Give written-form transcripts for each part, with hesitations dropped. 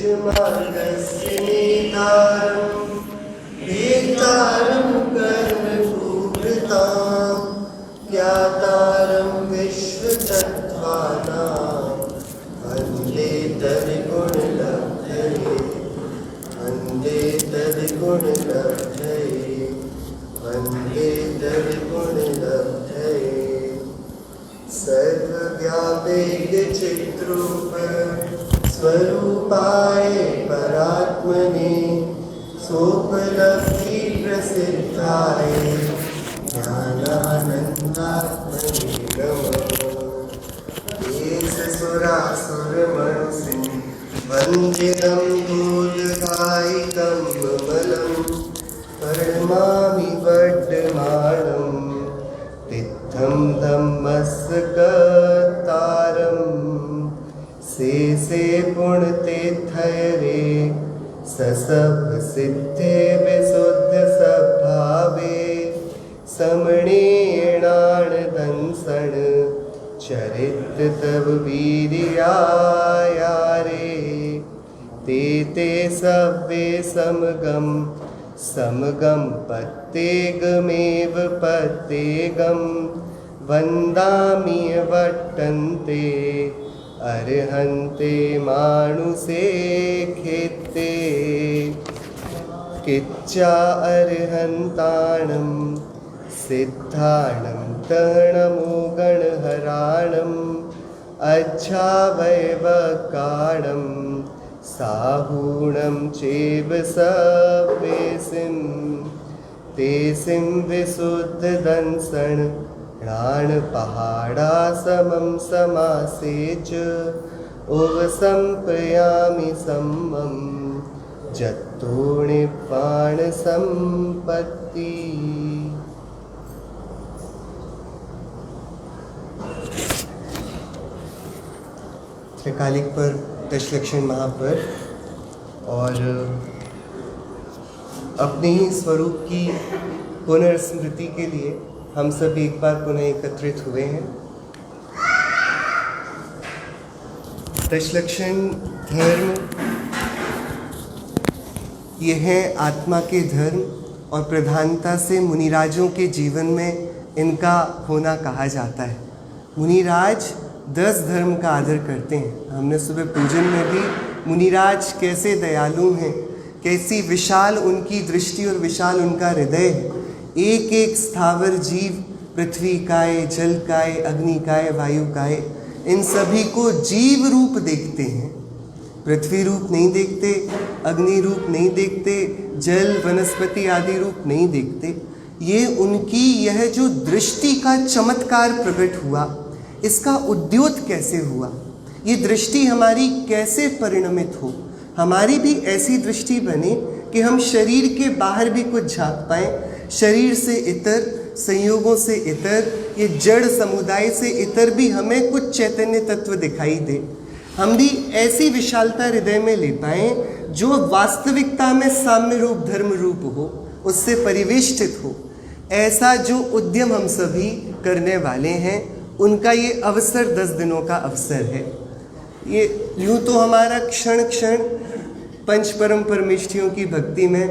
निजमार्गस्य नेतारं भेतारं कर्मपूर्तां ज्ञातारं विश्वतत्त्वानां वन्दे तद्गुणलब्धये वन्दे तद्गुणलब्धये वन्दे तद्गुणलब्धये। सर्वव्यापैकचिद्रूप स्वरूपाय परात्मने सोपलब्धि प्रसिद्धाय ज्ञानानन्दात्मने नमः। येसुरासुरमनुषं वन्दितं भूतकायितं ममलं प्रणमामि वर्धमानं तिद्धं धम्मस्कतारं से पुण्यतीर्थरे ससभ सिद्धे विशुद्ध स्वभावे समणेणानदंसण चरित्र तव वीर्यायारे ते सव्ये समगम पत्तेगमेव पत्तेगम वन्दामि वट्टन्ते अर्हन्ते मानुषे खेत्ते किच्चा अर्हन्ताणं सिद्धाणं तरणमो गणहराणम् अच्छावयवकाणं साहूणं चेव सव्येसिं तेसिं विशुद्धदंसण प्राणपहाडासमं समासे च उवसंप्रयामि सम्मं जत्तो निप्पाणसम्पत्ति। त्रिकालिक पर दशलक्षण महापर और अपने ही स्वरूप की पुनर्स्मृति के लिए हम सब एक बार पुनः एकत्रित हुए हैं। दशलक्षण धर्म ये है आत्मा के धर्म और प्रधानता से मुनिराजों के जीवन में इनका होना कहा जाता है। मुनिराज 10 धर्म का आदर करते हैं। हमने सुबह पूजन में भी मुनिराज कैसे दयालु हैं, कैसी विशाल उनकी दृष्टि और विशाल उनका हृदय है। एक एक स्थावर जीव, पृथ्वी काय, जल काय, अग्नि काय, वायु काय, इन सभी को जीव रूप देखते हैं। पृथ्वी रूप नहीं देखते, अग्नि रूप नहीं देखते, जल वनस्पति आदि रूप नहीं देखते। ये उनकी यह जो दृष्टि का चमत्कार प्रकट हुआ, इसका उद्योत कैसे हुआ, ये दृष्टि हमारी कैसे परिणमित हो, हमारी भी ऐसी दृष्टि बने कि हम शरीर के बाहर भी कुछ झांक पाएँ, शरीर से इतर, संयोगों से इतर, ये जड़ समुदाय से इतर भी हमें कुछ चैतन्य तत्व दिखाई दे। हम भी ऐसी विशालता हृदय में ले पाएँ जो वास्तविकता में साम्य रूप धर्म रूप हो, उससे परिवेष्टित हो। ऐसा जो उद्यम हम सभी करने वाले हैं, उनका ये अवसर 10 दिनों का अवसर है। ये यूँ तो हमारा क्षण क्षण पंच परम परमेष्ठियों की भक्ति में,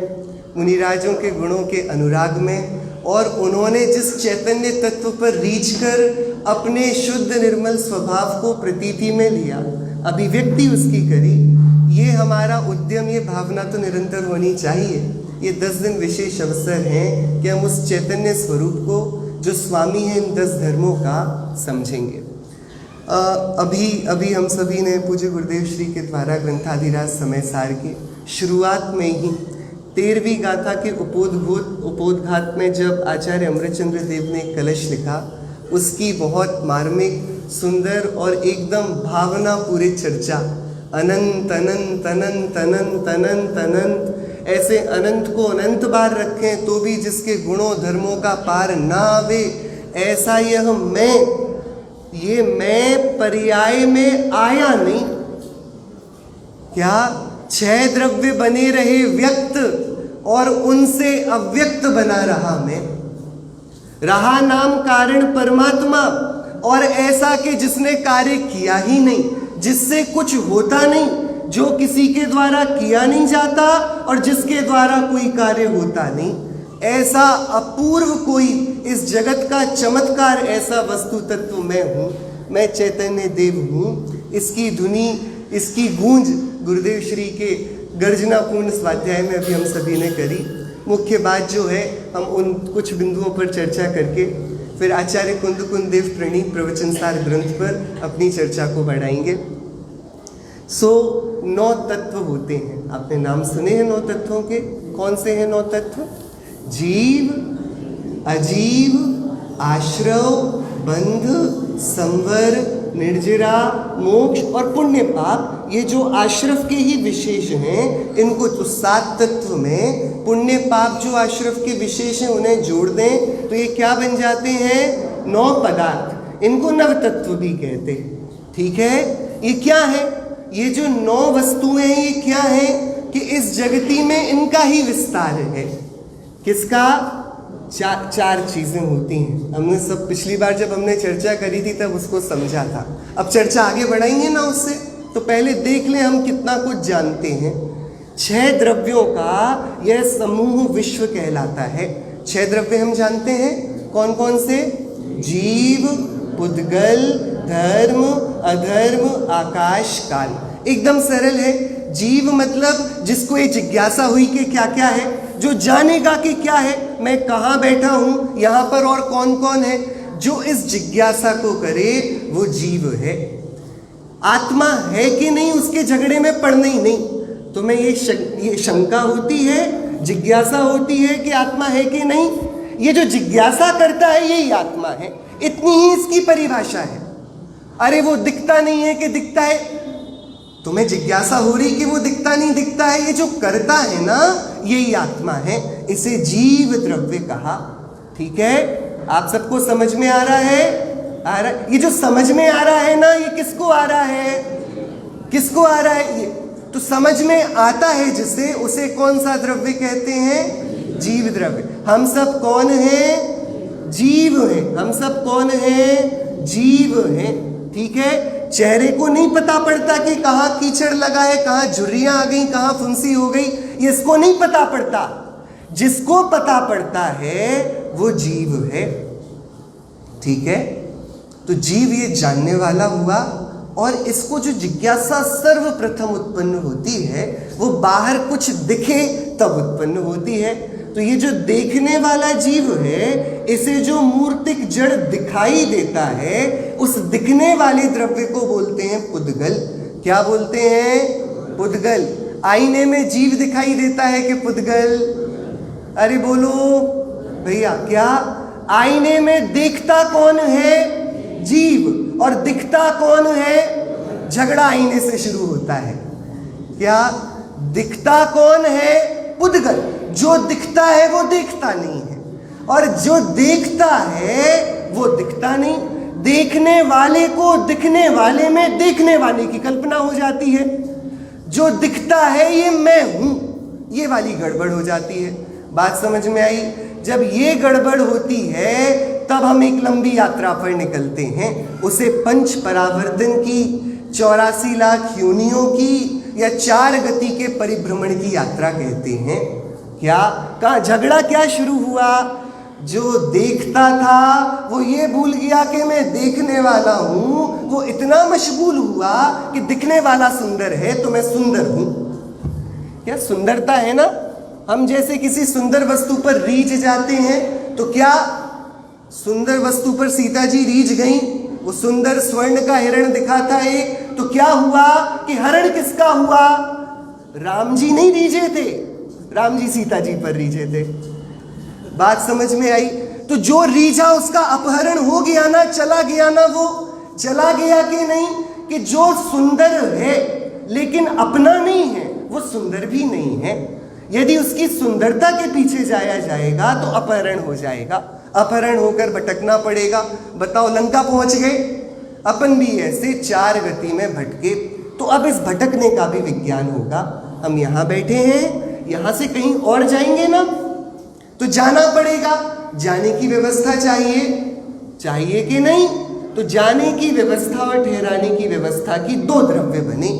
मुनिराजों के गुणों के अनुराग में, और उन्होंने जिस चैतन्य तत्व पर रीझ कर अपने शुद्ध निर्मल स्वभाव को प्रतीति में लिया, अभिव्यक्ति उसकी करी, ये हमारा उद्यम, ये भावना तो निरंतर होनी चाहिए। ये 10 दिन विशेष अवसर हैं कि हम उस चैतन्य स्वरूप को जो स्वामी हैं इन 10 धर्मों का समझेंगे। अभी हम सभी ने पूज्य गुरुदेव श्री के द्वारा ग्रंथाधिराज समय सार की शुरुआत में ही 13वीं गाथा के उपोद्घात में जब आचार्य अमृतचंद्र देव ने कलश लिखा, उसकी बहुत मार्मिक, सुंदर और एकदम भावना पूरी चर्चा, अनंत अनंत अनंत अनंत अनंत अनंत, ऐसे अनंत को अनंत बार रखें तो भी जिसके गुणों धर्मों का पार ना आवे, ऐसा यह ये मैं पर्याय में आया नहीं। क्या 6 द्रव्य बने रहे व्यक्त और उनसे अव्यक्त बना रहा मैं, रहा नाम कारण परमात्मा, और ऐसा कि जिसने कार्य किया ही नहीं, जिससे कुछ होता नहीं, जो किसी के द्वारा किया नहीं जाता और जिसके द्वारा कोई कार्य होता नहीं। ऐसा अपूर्व कोई इस जगत का चमत्कार, ऐसा वस्तु तत्व मैं हूँ, मैं चैतन्य देव हूँ। इसकी धुनी, इसकी गूंज गुरुदेव श्री के गर्जनापूर्ण स्वाध्याय में अभी हम सभी ने करी। मुख्य बात जो है, हम उन कुछ बिंदुओं पर चर्चा करके फिर आचार्य कुंद देव प्रणीत प्रवचन सार ग्रंथ पर अपनी चर्चा को बढ़ाएंगे। 9 तत्व होते हैं। आपने नाम सुने हैं 9 तत्वों के? कौन से हैं 9 तत्व? जीव, अजीव, आश्रव, बंध, संवर, निर्जरा, मोक्ष और पुण्य पाप। ये जो आश्रव के ही विशेष हैं, इनको तो 7 तत्व में पुण्य पाप जो आश्रव के विशेष हैं उन्हें जोड़ दें तो ये क्या बन जाते हैं? 9 पदार्थ। इनको नव तत्व भी कहते हैं। ठीक है, ये क्या है? ये जो 9 वस्तुएं हैं, ये क्या है कि इस जगती में इनका ही विस्तार है। किसका? 4 चीजें होती हैं। हमने सब पिछली बार जब हमने चर्चा करी थी तब उसको समझा था। अब चर्चा आगे बढ़ाएंगे ना उससे, तो पहले देख लें हम कितना कुछ जानते हैं। 6 द्रव्यों का यह समूह विश्व कहलाता है। 6 द्रव्य हम जानते हैं, कौन कौन से? जीव, पुद्गल, धर्म, अधर्म, आकाश, काल। एकदम सरल है। जीव मतलब जिसको ये जिज्ञासा हुई कि क्या क्या है, जो जानेगा कि क्या है, मैं कहाँ बैठा हूँ, यहाँ पर और कौन कौन है, जो इस जिज्ञासा को करे वो जीव है। आत्मा है कि नहीं, उसके झगड़े में पड़ना ही नहीं। तो मैं ये शंका होती है, जिज्ञासा होती है कि आत्मा है कि नहीं। ये जो जिज्ञासा करता है यही आत्मा है, इतनी ही इसकी परिभाषा है। अरे वो दिखता नहीं है कि दिखता है, तुम्हें जिज्ञासा हो रही कि वो दिखता नहीं दिखता है, ये जो करता है ना यही आत्मा है। इसे जीव द्रव्य कहा। ठीक है, आप सबको समझ में आ रहा है? आ रहा है? ये जो समझ में आ रहा है ना, ये किसको आ रहा है? किसको आ रहा है? ये तो समझ में आता है जिसे, उसे कौन सा द्रव्य कहते हैं? जीव द्रव्य। हम सब कौन हैं? जीव हैं। हम सब कौन हैं? जीव हैं। ठीक है, चेहरे को नहीं पता पड़ता कि कहाँ कीचड़ लगा है, कहाँ झुर्रियां आ गई, कहाँ फुंसी हो गई, ये इसको नहीं पता पड़ता। जिसको पता पड़ता है वो जीव है। ठीक है, तो जीव ये जानने वाला हुआ। और इसको जो जिज्ञासा सर्वप्रथम उत्पन्न होती है वो बाहर कुछ दिखे तब उत्पन्न होती है। तो ये जो देखने वाला जीव है, इसे जो मूर्तिक जड़ दिखाई देता है, उस दिखने वाले द्रव्य को बोलते हैं पुद्गल। क्या बोलते हैं? पुद्गल। आईने में जीव दिखाई देता है कि पुद्गल? अरे बोलो भैया, क्या आईने में देखता कौन है? जीव। और दिखता कौन है? झगड़ा आईने से शुरू होता है। क्या दिखता कौन है? पुद्गल। जो दिखता है वो देखता नहीं है, और जो देखता है वो दिखता नहीं। देखने वाले को दिखने वाले में देखने वाले की कल्पना हो जाती है। जो दिखता है ये मैं हूं, ये वाली गड़बड़ हो जाती है। बात समझ में आई? जब ये गड़बड़ होती है तब हम एक लंबी यात्रा पर निकलते हैं। उसे पंच परावर्तन की, 84 लाख योनियों की, या 4 गति के परिभ्रमण की यात्रा कहते हैं। क्या कहा झगड़ा क्या शुरू हुआ? जो देखता था वो ये भूल गया कि मैं देखने वाला हूं। वो इतना मशगूल हुआ कि दिखने वाला सुंदर है तो मैं सुंदर हूं। क्या सुंदरता है ना? हम जैसे किसी सुंदर वस्तु पर रीझ जाते हैं तो क्या सुंदर वस्तु पर सीता जी रीझ गई? वो सुंदर स्वर्ण का हिरण दिखा था एक, तो क्या हुआ कि हरण किसका हुआ? राम जी नहीं रीझे थे, राम जी सीता जी पर रीझे थे। बात समझ में आई? तो जो रीझा उसका अपहरण हो गया ना, चला गया ना। वो चला गया कि नहीं? कि जो सुंदर है लेकिन अपना नहीं है, वो सुंदर भी नहीं है। यदि उसकी सुंदरता के पीछे जाया जाएगा तो अपहरण हो जाएगा, अपहरण होकर भटकना पड़ेगा। बताओ, लंका पहुंच गए, अपन भी ऐसे 4 गति में भटके। तो अब इस भटकने का भी विज्ञान होगा। हम यहाँ बैठे हैं, यहाँ से कहीं और जाएंगे ना, तो जाना पड़ेगा। जाने की व्यवस्था चाहिए, चाहिए कि नहीं? तो जाने की व्यवस्था और ठहराने की व्यवस्था की 2 द्रव्य बने।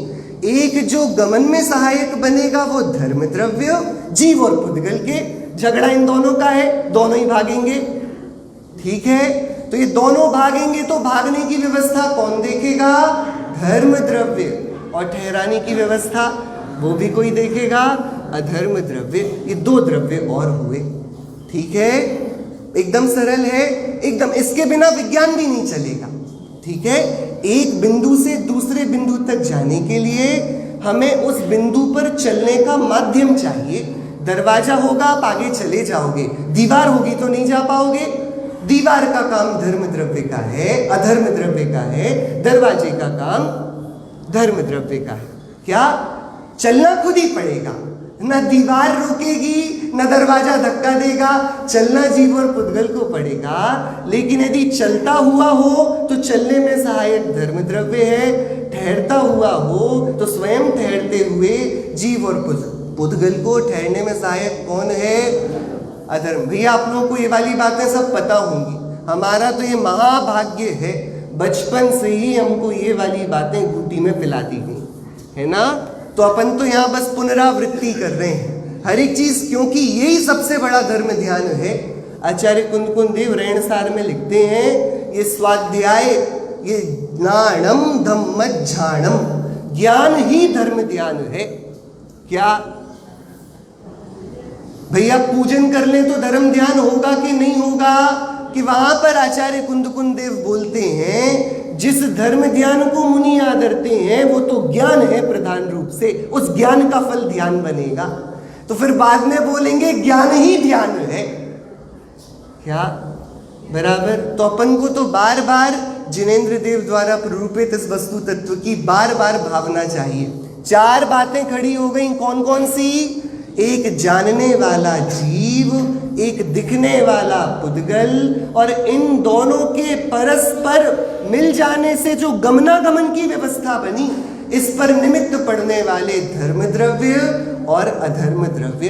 एक जो गमन में सहायक बनेगा वो धर्म द्रव्य, जीव और पुद्गल के। झगड़ा इन दोनों का है, दोनों ही भागेंगे। ठीक है, तो ये दोनों भागेंगे तो भागने की व्यवस्था कौन देखेगा? धर्म द्रव्य। और ठहराने की व्यवस्था वो भी कोई देखेगा? अधर्म द्रव्य। ये दो द्रव्य और हुए। ठीक है, एकदम सरल है, एकदम। इसके बिना विज्ञान भी नहीं चलेगा। ठीक है, एक बिंदु से दूसरे बिंदु तक जाने के लिए हमें उस बिंदु पर चलने का माध्यम चाहिए। दरवाजा होगा, आप आगे चले जाओगे। दीवार होगी तो नहीं जा पाओगे। दीवार का काम धर्म द्रव्य का है, अधर्म द्रव्य का है। दरवाजे का काम धर्म द्रव्य का है। क्या? चलना खुद ही पड़ेगा, ना दीवार रोकेगी ना दरवाजा धक्का देगा। चलना जीव और पुद्गल को पड़ेगा। लेकिन यदि चलता हुआ हो तो चलने में सहायक धर्म द्रव्य है, ठहरता हुआ हो तो स्वयं ठहरते हुए जीव और पुद्गल को ठहरने में सहायक कौन है? अधर्म। भैया आप लोगों को ये वाली बातें सब पता होंगी। हमारा तो ये महाभाग्य है, बचपन से ही हमको ये वाली बातें घूटी में पिला दी गई है ना। तो अपन तो यहाँ बस पुनरावृत्ति कर रहे हैं हर एक चीज, क्योंकि यही सबसे बड़ा धर्म ध्यान है। आचार्य कुंद देव रेणसार में लिखते हैं, ये स्वाध्याय, ये ज्ञानम धम्मज्झानम, ज्ञान ही धर्म ध्यान है। क्या भैया पूजन कर ले तो धर्म ध्यान होगा कि नहीं होगा? कि वहां पर आचार्य कुंद देव बोलते हैं, जिस धर्म ध्यान को मुनि आदरते हैं वो तो ज्ञान है प्रधान रूप से, उस ज्ञान का फल ध्यान बनेगा। तो फिर बाद में बोलेंगे ज्ञान ही ध्यान है। क्या बराबर? तो अपन को तो बार बार जिनेंद्र देव द्वारा प्ररूपित इस वस्तु तत्व की बार बार भावना चाहिए। चार बातें खड़ी हो गई, कौन कौन सी? एक जानने वाला जीव, एक दिखने वाला पुद्गल, और इन दोनों के परस्पर मिल जाने से जो गमनागमन की व्यवस्था बनी, इस पर निमित्त पड़ने वाले धर्म द्रव्य और अधर्म द्रव्य।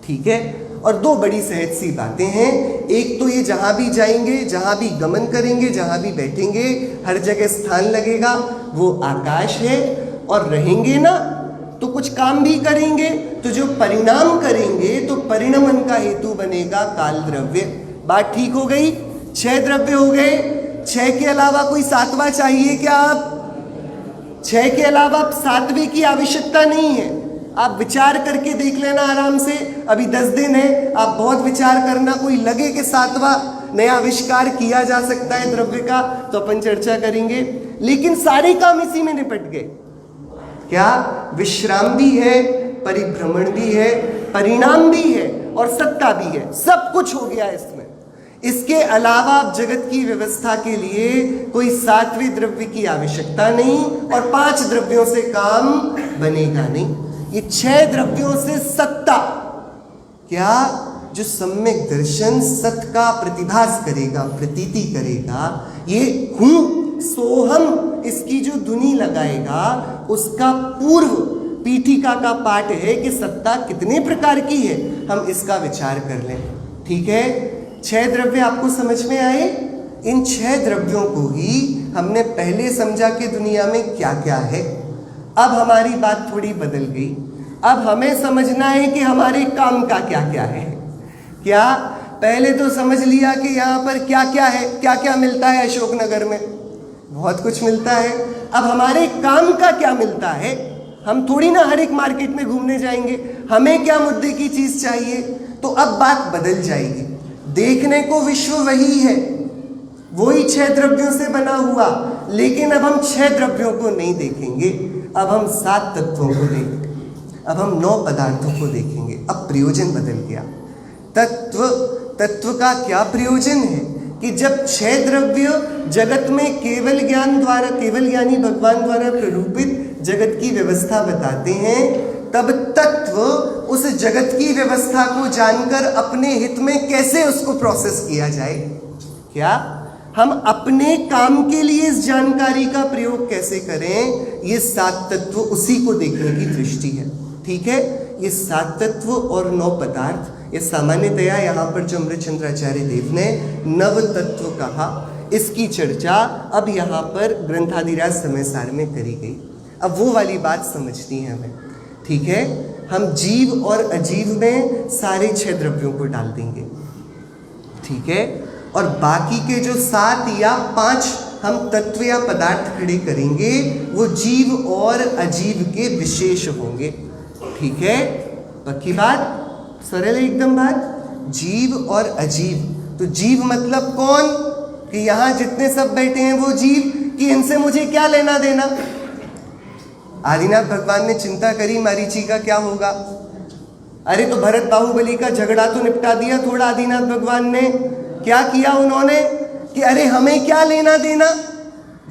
ठीक है, और दो बड़ी सहज सी बातें हैं। एक तो ये जहां भी जाएंगे, जहां भी गमन करेंगे, जहां भी बैठेंगे, हर जगह स्थान लगेगा, वो आकाश है। और रहेंगे ना तो कुछ काम भी करेंगे, तो जो परिणाम करेंगे तो परिणमन का हेतु बनेगा काल द्रव्य। बात ठीक हो गई? 6 द्रव्य हो गए। 6 के अलावा कोई 7वां चाहिए क्या? आप 6 के अलावा 7वें की आवश्यकता नहीं है। आप विचार करके देख लेना आराम से, अभी 10 दिन है, आप बहुत विचार करना। कोई लगे कि 7वां नया आविष्कार किया जा सकता है द्रव्य का, तो अपन चर्चा करेंगे। लेकिन सारे काम इसी में निपट गए। क्या? विश्राम भी है, परिभ्रमण भी है, परिणाम भी है और सत्ता भी है। सब कुछ हो गया इसमें। इसके अलावा आप जगत की व्यवस्था के लिए कोई 7वें द्रव्य की आवश्यकता नहीं और 5 द्रव्यों से काम बनेगा नहीं। ये 6 द्रव्यों से सत्ता, क्या? जो सम्यक दर्शन सत्य का प्रतिभास करेगा, प्रतीति करेगा, ये हूं सोहम, इसकी जो धुनी लगाएगा, उसका पूर्व पीठिका का पाठ है कि सत्ता कितने प्रकार की है, हम इसका विचार कर लें। ठीक है, 6 द्रव्य आपको समझ में आए? इन 6 द्रव्यों को ही हमने पहले समझा कि दुनिया में क्या क्या है। अब हमारी बात थोड़ी बदल गई। अब हमें समझना है कि हमारे काम का क्या क्या है। क्या? पहले तो समझ लिया कि यहाँ पर क्या क्या है, क्या क्या मिलता है अशोकनगर में, बहुत कुछ मिलता है। अब हमारे काम का क्या मिलता है? हम थोड़ी ना हर एक मार्केट में घूमने जाएंगे। हमें क्या मुद्दे की चीज चाहिए? तो अब बात बदल जाएगी। देखने को विश्व वही है, वही 6 द्रव्यों से बना हुआ, लेकिन अब हम 6 द्रव्यों को नहीं देखेंगे, अब हम 7 तत्वों को देखेंगे, अब हम 9 पदार्थों को देखेंगे। अब प्रयोजन बदल गया। तत्व का क्या प्रयोजन है कि जब 6 द्रव्य जगत में केवल ज्ञान द्वारा, केवल ज्ञानी भगवान द्वारा प्ररूपित जगत की व्यवस्था बताते हैं, तब तत्व उस जगत की व्यवस्था को जानकर अपने हित में कैसे उसको प्रोसेस किया जाए। क्या? हम अपने काम के लिए इस जानकारी का प्रयोग कैसे करें, ये 7 तत्व उसी को देखने की दृष्टि है। ठीक है, ये 7 तत्व और 9 पदार्थ, ये सामान्यतया यहाँ पर जो अमृतचंद्राचार्य देव ने नव तत्व कहा, इसकी चर्चा अब यहाँ पर ग्रंथादिराज समय सार में करी गई। अब वो वाली बात समझनी है हमें, ठीक है। हम जीव और अजीव में सारे 6 द्रव्यों को डाल देंगे, ठीक है, और बाकी के जो 7 या 5 हम तत्व या पदार्थ खड़े करेंगे वो जीव और अजीव के विशेष होंगे, ठीक है। पक्की बात, सरल है एकदम बात। जीव और अजीव, तो जीव मतलब कौन, कि यहाँ जितने सब बैठे हैं वो जीव, कि इनसे मुझे क्या लेना देना। आदिनाथ भगवान ने चिंता करी मरीचि का क्या होगा, अरे तो भरत बाहुबली का झगड़ा तो निपटा दिया थोड़ा। आदिनाथ भगवान ने क्या किया, उन्होंने कि अरे हमें क्या लेना देना।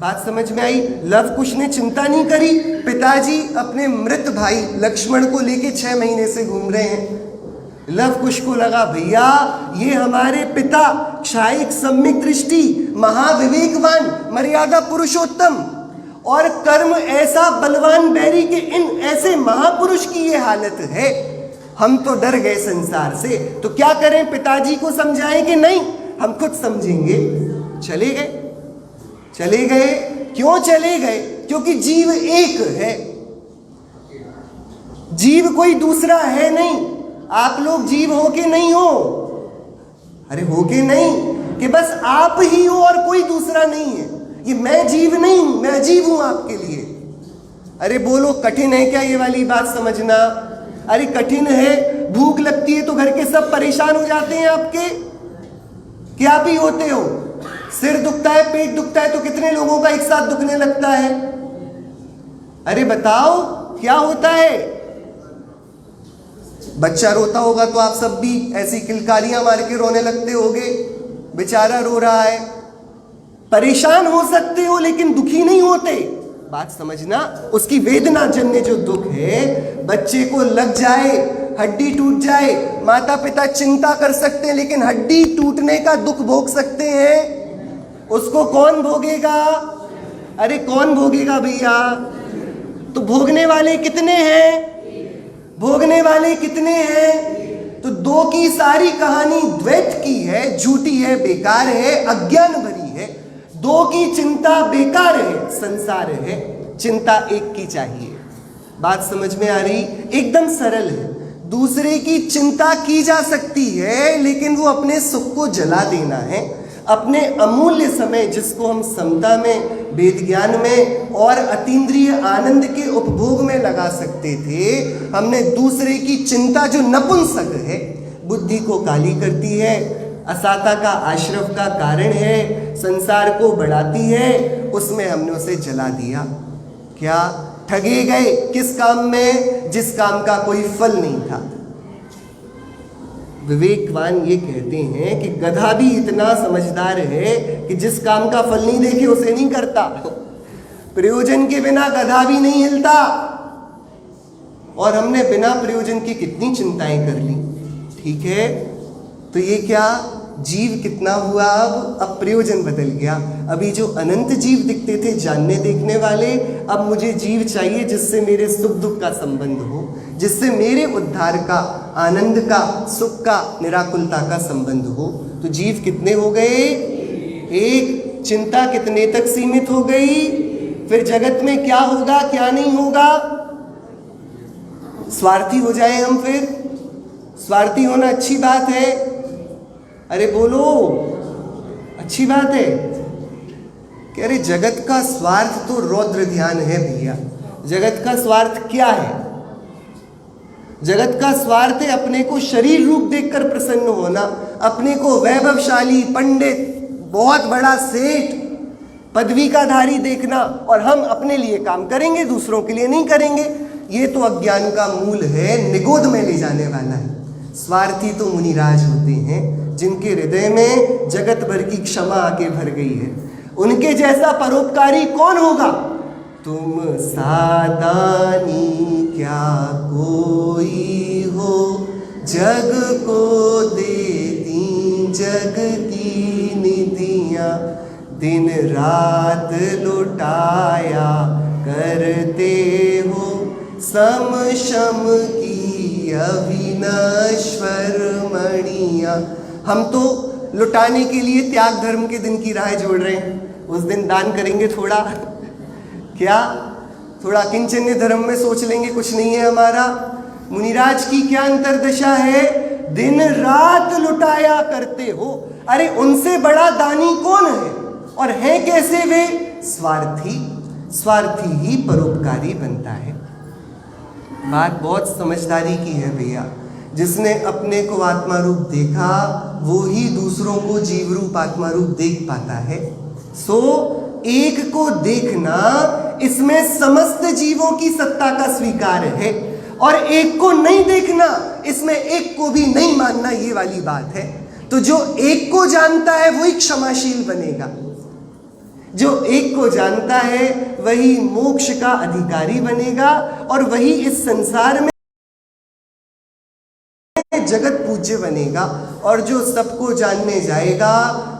बात समझ में आई। लव कुश ने चिंता नहीं करी, पिताजी अपने मृत भाई लक्ष्मण को लेके 6 महीने से घूम रहे हैं। लव कुश को लगा भैया ये हमारे पिता क्षायिक सम्यक दृष्टि, महाविवेकवान, मर्यादा पुरुषोत्तम और कर्म ऐसा बलवान बैरी के इन ऐसे महापुरुष की ये हालत है। हम तो डर गए संसार से, तो क्या करें, पिताजी को समझाएं कि नहीं हम खुद समझेंगे। चले गए। चले गए क्यों चले गए, क्योंकि जीव एक है, जीव कोई दूसरा है नहीं। आप लोग जीव हो के नहीं हो, अरे हो के नहीं कि बस आप ही हो और कोई दूसरा नहीं है। ये मैं जीव नहीं हूं, मैं अजीव हूं आपके लिए। अरे बोलो कठिन है क्या ये वाली बात समझना। अरे कठिन है, भूख लगती है तो घर के सब परेशान हो जाते हैं आपके, क्या आप ही होते हो। सिर दुखता है, पेट दुखता है तो कितने लोगों का एक साथ दुखने लगता है। अरे बताओ क्या होता है। बच्चा रोता होगा तो आप सब भी ऐसी किलकारियां मार के रोने लगते होगे, बेचारा रो रहा है। परेशान हो सकते हो लेकिन दुखी नहीं होते। बात समझना, उसकी वेदना जन्य जो दुख है, बच्चे को लग जाए, हड्डी टूट जाए, माता पिता चिंता कर सकते हैं लेकिन हड्डी टूटने का दुख भोग सकते हैं। उसको कौन भोगेगा, अरे कौन भोगेगा भैया। तो भोगने वाले कितने हैं, भोगने वाले कितने हैं। तो 2 की सारी कहानी द्वैत की है, झूठी है, बेकार है, अज्ञान भरी है। 2 की चिंता बेकार है, संसार है, चिंता एक की चाहिए। बात समझ में आ रही, एकदम सरल है। दूसरे की चिंता की जा सकती है लेकिन वो अपने सुख को जला देना है। अपने अमूल्य समय जिसको हम समता में, वेद ज्ञान में और अतीन्द्रिय आनंद के उपभोग में लगा सकते थे, हमने दूसरे की चिंता जो नपुंसक है, बुद्धि को काली करती है, असाता का आश्रव का कारण है, संसार को बढ़ाती है, उसमें हमने उसे जला दिया। क्या ठगे गए, किस काम में, जिस काम का कोई फल नहीं था। विवेकवान ये कहते हैं कि गधा भी इतना समझदार है कि जिस काम का फल नहीं देखे उसे नहीं करता। प्रयोजन के बिना गधा भी नहीं हिलता। और हमने बिना प्रयोजन की कितनी चिंताएं कर ली, ठीक है। तो ये क्या, जीव कितना हुआ, अब प्रयोजन बदल गया। अभी जो अनंत जीव दिखते थे जानने देखने वाले, अब मुझे जीव चाहिए जिससे मेरे सुख दुख का संबंध हो, जिससे मेरे उद्धार का, आनंद का, सुख का, निराकुलता का संबंध हो। तो जीव कितने हो गए, एक। चिंता कितने तक सीमित हो गई। फिर जगत में क्या होगा क्या नहीं होगा, स्वार्थी हो जाए हम। फिर स्वार्थी होना अच्छी बात है, अरे बोलो अच्छी बात है कि अरे जगत का स्वार्थ तो रौद्र ध्यान है भैया। जगत का स्वार्थ क्या है, जगत का स्वार्थ है अपने को शरीर रूप देखकर प्रसन्न होना, अपने को वैभवशाली, पंडित, बहुत बड़ा सेठ, पदवी का धारी देखना, और हम अपने लिए काम करेंगे, दूसरों के लिए नहीं करेंगे। ये तो अज्ञान का मूल है, निगोद में ले जाने वाला है। स्वार्थी तो मुनिराज होते हैं जिनके हृदय में जगत भर की क्षमा आके भर गई है। उनके जैसा परोपकारी कौन होगा। तुम सादानी क्या कोई हो, जग को देती जग की निधियाँ, दिन रात लुटाया करते हो, सम शम की अविनश्वर मणियाँ। हम तो लुटाने के लिए त्याग धर्म के दिन की राह जोड़ रहे हैं। उस दिन दान करेंगे थोड़ा, क्या थोड़ा किंचन्य धर्म में सोच लेंगे कुछ नहीं है हमारा। मुनिराज की क्या अंतर्दशा है, दिन रात लुटाया करते हो। अरे उनसे बड़ा दानी कौन है, और है कैसे वे, स्वार्थी। स्वार्थी ही परोपकारी बनता है। बात बहुत समझदारी की है भैया। जिसने अपने को आत्मा रूप देखा वो ही दूसरों को जीव रूप आत्मा रूप देख पाता है। सो एक को देखना, इसमें समस्त जीवों की सत्ता का स्वीकार है, और एक को नहीं देखना, इसमें एक को भी नहीं मानना, ये वाली बात है। तो जो एक को जानता है वही क्षमाशील बनेगा, जो एक को जानता है वही मोक्ष का अधिकारी बनेगा, और वही इस संसार में जगत पूज्य बनेगा। और जो सबको जानने जाएगा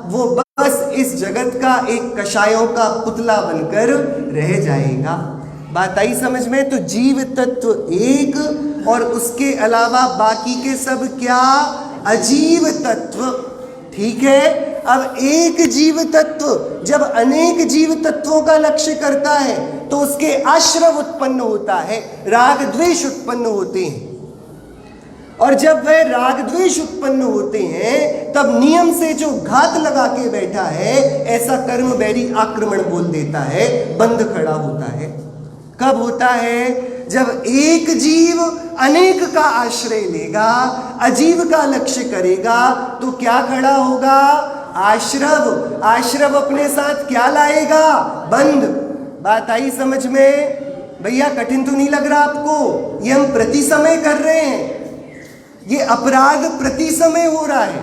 वो बस इस जगत का एक कषायों का पुतला बनकर रह जाएगा। बात आई समझ में? तो जीव तत्व एक, और उसके अलावा बाकी के सब क्या, अजीव तत्व। ठीक है। अब एक जीव तत्व जब अनेक जीव तत्वों का लक्ष्य करता है तो उसके आश्रव उत्पन्न होता है, राग द्वेष उत्पन्न होते हैं। और जब वह राग द्वेष उत्पन्न होते हैं तब नियम से जो घात लगा के बैठा है, ऐसा कर्म बैरी आक्रमण बोल देता है, बंद खड़ा होता है। कब होता है? जब एक जीव अनेक का आश्रय लेगा, अजीव का लक्ष्य करेगा, तो क्या खड़ा होगा? आश्रव। आश्रव अपने साथ क्या लाएगा? बंध। बात आई समझ में? भैया कठिन तो नहीं लग रहा आपको? ये हम प्रति समय कर रहे हैं, ये अपराध प्रति समय हो रहा है।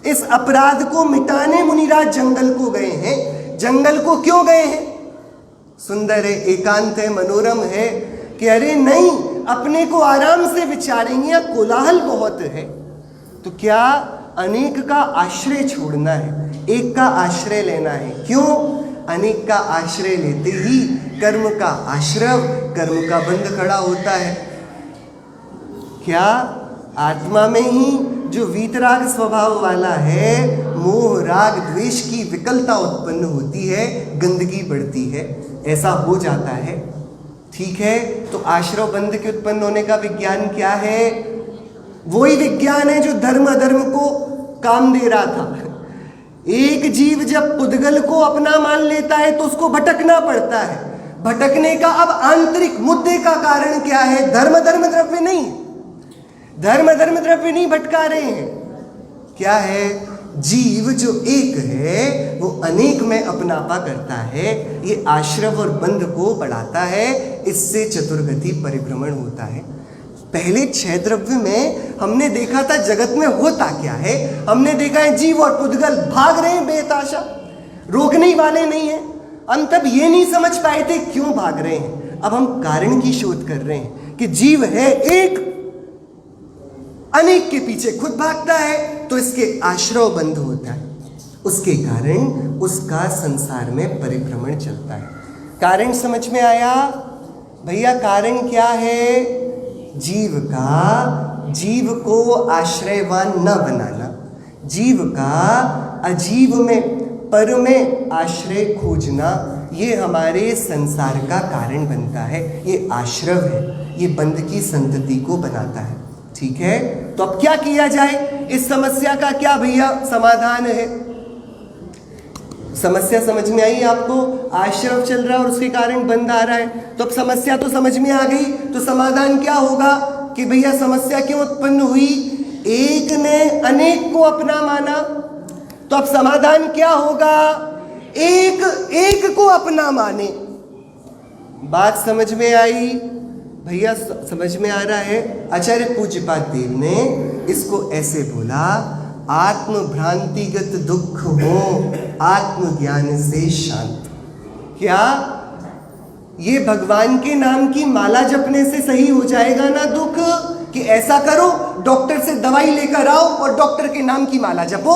इस अपराध को मिटाने मुनिराज जंगल को गए हैं। जंगल को क्यों गए हैं? सुंदर है, एकांत है, मनोरम है कि अरे नहीं, अपने को आराम से विचारेंगे, या कोलाहल बहुत है। तो क्या अनेक का आश्रय छोड़ना है, एक का आश्रय लेना है। क्यों? अनेक का आश्रय लेते ही कर्म का आश्रव, कर्म का बंध खड़ा होता है। क्या आत्मा में ही जो वीतराग स्वभाव वाला है, मोह राग द्वेष की विकलता उत्पन्न होती है, गंदगी बढ़ती है, ऐसा हो जाता है। ठीक है। तो आश्रव बंध के उत्पन्न होने का विज्ञान क्या है? वही विज्ञान है जो धर्म अधर्म को काम दे रहा था। एक जीव जब पुद्गल को अपना मान लेता है तो उसको भटकना पड़ता है। भटकने का अब आंतरिक मुद्दे का कारण क्या है? धर्म धर्म द्रव्य नहीं, धर्म धर्म द्रव्य नहीं भटका रहे हैं। क्या है? जीव जो एक है वो अनेक में अपनापा करता है, ये आश्रव और बंध को बढ़ाता है, इससे चतुर्गति परिभ्रमण होता है। पहले छह द्रव्य में हमने देखा था जगत में होता क्या है। हमने देखा है जीव और पुद्गल भाग रहे हैं बेताशा, रोकने वाले नहीं है। हम तब ये नहीं समझ पाए थे क्यों भाग रहे हैं। अब हम कारण की शोध कर रहे हैं कि जीव है एक, अनेक के पीछे खुद भागता है, तो इसके आश्रव बंध होता है, उसके कारण उसका संसार में परिभ्रमण चलता है। कारण समझ में आया भैया? कारण क्या है? जीव को आश्रयवान न बनाना, जीव का अजीव में पर में आश्रय खोजना, ये हमारे संसार का कारण बनता है। ये आश्रव है, ये बंध की संतति को बनाता है। ठीक है। तो अब क्या किया जाए? इस समस्या का क्या भैया समाधान है? समस्या समझ में आई आपको? आश्रव चल रहा है और उसके कारण बंध आ रहा है, तो अब समस्या तो समझ में आ गई। तो समाधान क्या होगा कि भैया समस्या क्यों उत्पन्न हुई? एक ने अनेक को अपना माना, तो अब समाधान क्या होगा? एक को अपना माने। बात समझ में आई भैया? समझ में आ रहा है? आचार्य पूज्यपाद देव ने इसको ऐसे बोला, आत्म भ्रांतिगत दुख हो आत्मज्ञान से शांत। क्या ये भगवान के नाम की माला जपने से सही हो जाएगा ना दुख? कि ऐसा करो, डॉक्टर से दवाई लेकर आओ और डॉक्टर के नाम की माला जपो।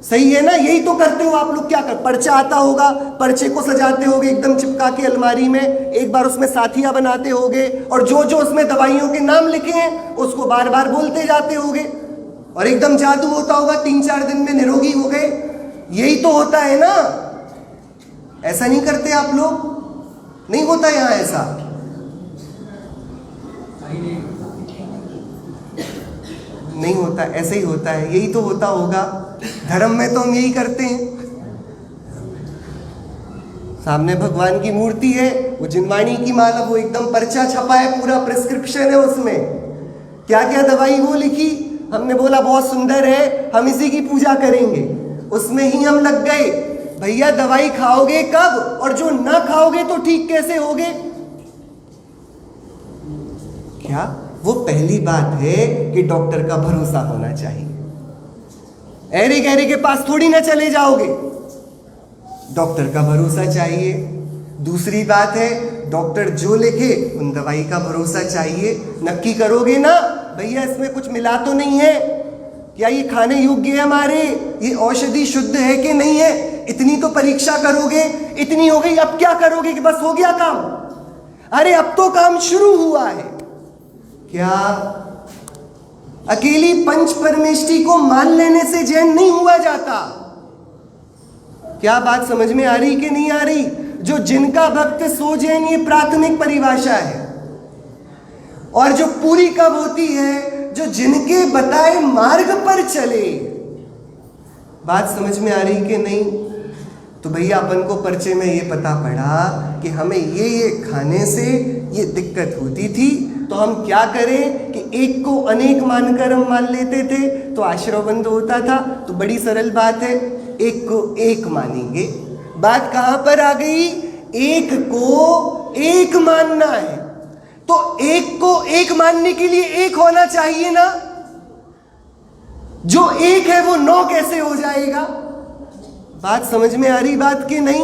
सही है ना? यही तो करते हो आप लोग। क्या कर, पर्चा आता होगा, पर्चे को सजाते होगे एकदम चिपका के अलमारी में, एक बार उसमें साथिया बनाते होगे, और जो जो उसमें दवाइयों के नाम लिखे हैं उसको बार बार बोलते जाते होगे, और एकदम जादू होता होगा, 3-4 दिन में निरोगी हो गए। यही तो होता है ना? ऐसा नहीं करते आप लोग? नहीं होता यहाँ ऐसा। नहीं होता, ऐसे ही होता है, यही तो होता होगा। धर्म में तो हम यही करते हैं। सामने भगवान की मूर्ति है, वो जिनवाणी की माला, वो एकदम पर्चा छपा है, पूरा प्रिस्क्रिप्शन है उसमें, क्या क्या दवाई वो लिखी, हमने बोला बहुत सुंदर है, हम इसी की पूजा करेंगे, उसमें ही हम लग गए। भैया दवाई खाओगे कब, और जो ना खाओगे तो ठीक कैसे होगे? क्या वो पहली बात है कि डॉक्टर का भरोसा होना चाहिए। ऐरे गहरे के पास थोड़ी ना चले जाओगे, डॉक्टर का भरोसा चाहिए। दूसरी बात है, डॉक्टर जो लिखे उन दवाई का भरोसा चाहिए। नक्की करोगे ना भैया इसमें कुछ मिला तो नहीं है, क्या ये खाने योग्य है हमारे, ये औषधि शुद्ध है कि नहीं है, इतनी तो परीक्षा करोगे। इतनी हो गई, अब क्या करोगे कि बस हो गया काम? अरे अब तो काम शुरू हुआ है। क्या अकेली पंच परमेष्ठी को मान लेने से जैन नहीं हुआ जाता? क्या बात समझ में आ रही कि नहीं आ रही? जो जिनका भक्त सो जैन, ये प्राथमिक परिभाषा है। और जो पूरी कब होती है? जो जिनके बताए मार्ग पर चले। बात समझ में आ रही कि नहीं? तो भैया अपन को पर्चे में ये पता पड़ा कि हमें ये खाने से ये दिक्कत होती थी, तो हम क्या करें कि एक को अनेक मानकर हम मान लेते थे तो आश्रव बंद होता था। तो बड़ी सरल बात है, एक को एक मानेंगे। बात कहां पर आ गई? एक को एक मानना है, तो एक को एक मानने के लिए एक होना चाहिए ना। जो एक है वो 9 कैसे हो जाएगा? बात समझ में आ रही बात की नहीं?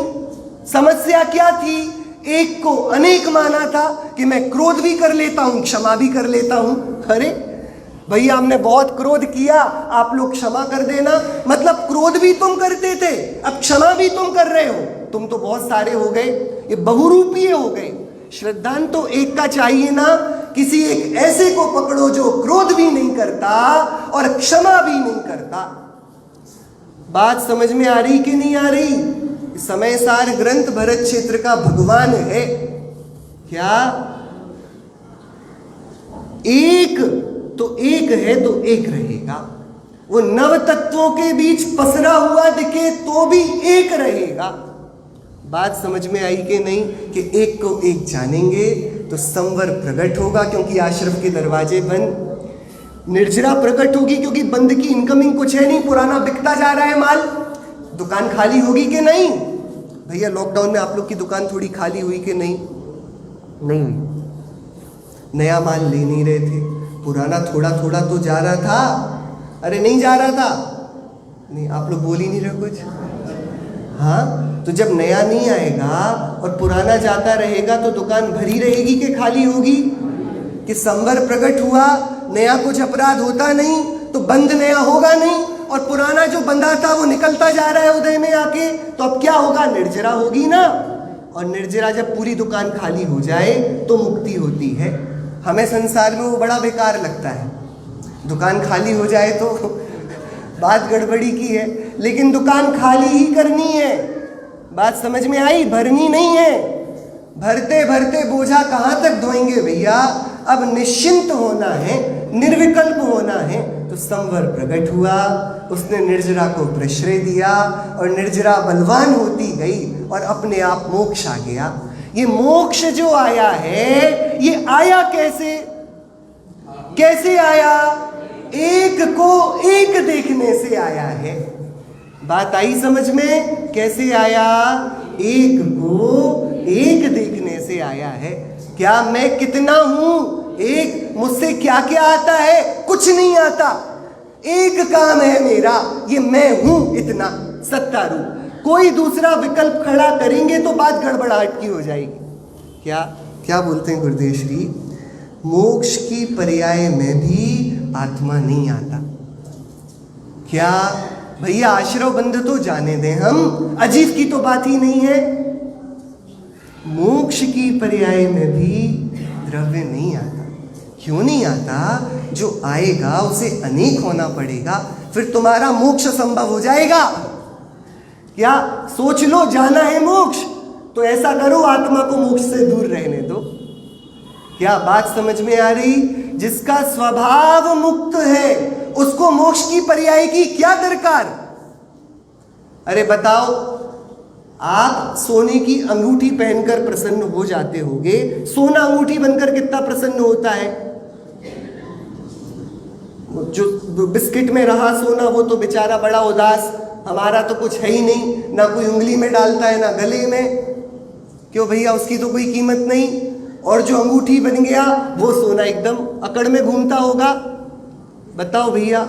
समस्या क्या थी? एक को अनेक माना था कि मैं क्रोध भी कर लेता हूं, क्षमा भी कर लेता हूं। अरे भैया हमने बहुत क्रोध किया, आप लोग क्षमा कर देना, मतलब क्रोध भी तुम करते थे, अब क्षमा भी तुम कर रहे हो। तुम तो बहुत सारे हो गए, ये बहुरूपीय हो गए। श्रद्धान तो एक का चाहिए ना। किसी एक ऐसे को पकड़ो जो क्रोध भी नहीं करता और क्षमा भी नहीं करता। बात समझ में आ रही कि नहीं आ रही? समय सार ग्रंथ भरत क्षेत्र का भगवान है। क्या एक तो एक है तो एक रहेगा, वो नव तत्वों के बीच पसरा हुआ दिखे तो भी एक रहेगा। बात समझ में आई कि नहीं? कि एक को एक जानेंगे तो संवर प्रकट होगा, क्योंकि आश्रम के दरवाजे बंद। निर्जरा प्रकट होगी क्योंकि बंद की इनकमिंग कुछ है नहीं, पुराना बिकता जा रहा है माल। दुकान खाली होगी कि नहीं? भैया लॉकडाउन में आप लोग की दुकान थोड़ी खाली हुई कि नहीं? नहीं हुई। नया माल ले नहीं रहे थे, पुराना थोड़ा थोड़ा तो जा रहा था। अरे नहीं जा रहा था? नहीं, आप लोग बोल ही नहीं रहे कुछ। हाँ, तो जब नया नहीं आएगा और पुराना जाता रहेगा तो दुकान भरी रहेगी कि खाली होगी? कि संवर प्रकट हुआ, नया कुछ अपराध होता नहीं तो बंद नया होगा नहीं, और पुराना जो बंधा था वो निकलता जा रहा है उदय में आके, तो अब क्या होगा? निर्जरा होगी ना। और निर्जरा जब पूरी दुकान खाली हो जाए तो मुक्ति होती है। हमें संसार में वो बड़ा बेकार लगता है, दुकान खाली हो जाए तो बात गड़बड़ी की है, लेकिन दुकान खाली ही करनी है। बात समझ में आई? भरनी नहीं है। भरते भरते बोझा कहाँ तक ढोएंगे भैया? अब निश्चिंत होना है, निर्विकल्प होना है। तो संवर प्रकट हुआ, उसने निर्जरा को प्रश्रय दिया और निर्जरा बलवान होती गई और अपने आप मोक्ष आ गया। ये मोक्ष जो आया है, ये आया कैसे? कैसे आया? एक को एक देखने से आया है। बात आई समझ में? कैसे आया? एक को एक देखने से आया है। क्या मैं कितना हूं? एक। मुझसे क्या क्या आता है? कुछ नहीं आता। एक काम है मेरा, ये मैं हूं इतना सत्तारू। कोई दूसरा विकल्प खड़ा करेंगे तो बात गड़बड़ाहट की हो जाएगी। क्या क्या बोलते हैं गुरुदेव श्री? मोक्ष की पर्याय में भी आत्मा नहीं आता। क्या भैया आश्रव बंध तो जाने दें, हम अजीब की तो बात ही नहीं है। मोक्ष की पर्याय में भी द्रव्य नहीं आता। क्यों नहीं आता? जो आएगा उसे अनेक होना पड़ेगा, फिर तुम्हारा मोक्ष संभव हो जाएगा। क्या सोच लो, जाना है मोक्ष तो ऐसा करो, आत्मा को मोक्ष से दूर रहने दो। क्या बात समझ में आ रही? जिसका स्वभाव मुक्त है उसको मोक्ष की पर्याय की क्या दरकार? अरे बताओ, आप सोने की अंगूठी पहनकर प्रसन्न हो जाते होगे, सोना अंगूठी बनकर कितना प्रसन्न होता है? जो बिस्किट में रहा सोना वो तो बेचारा बड़ा उदास, हमारा तो कुछ है ही नहीं, ना कोई उंगली में डालता है ना गले में, क्यों भैया, उसकी तो कोई कीमत नहीं। और जो अंगूठी बन गया वो सोना एकदम अकड़ में घूमता होगा। बताओ भैया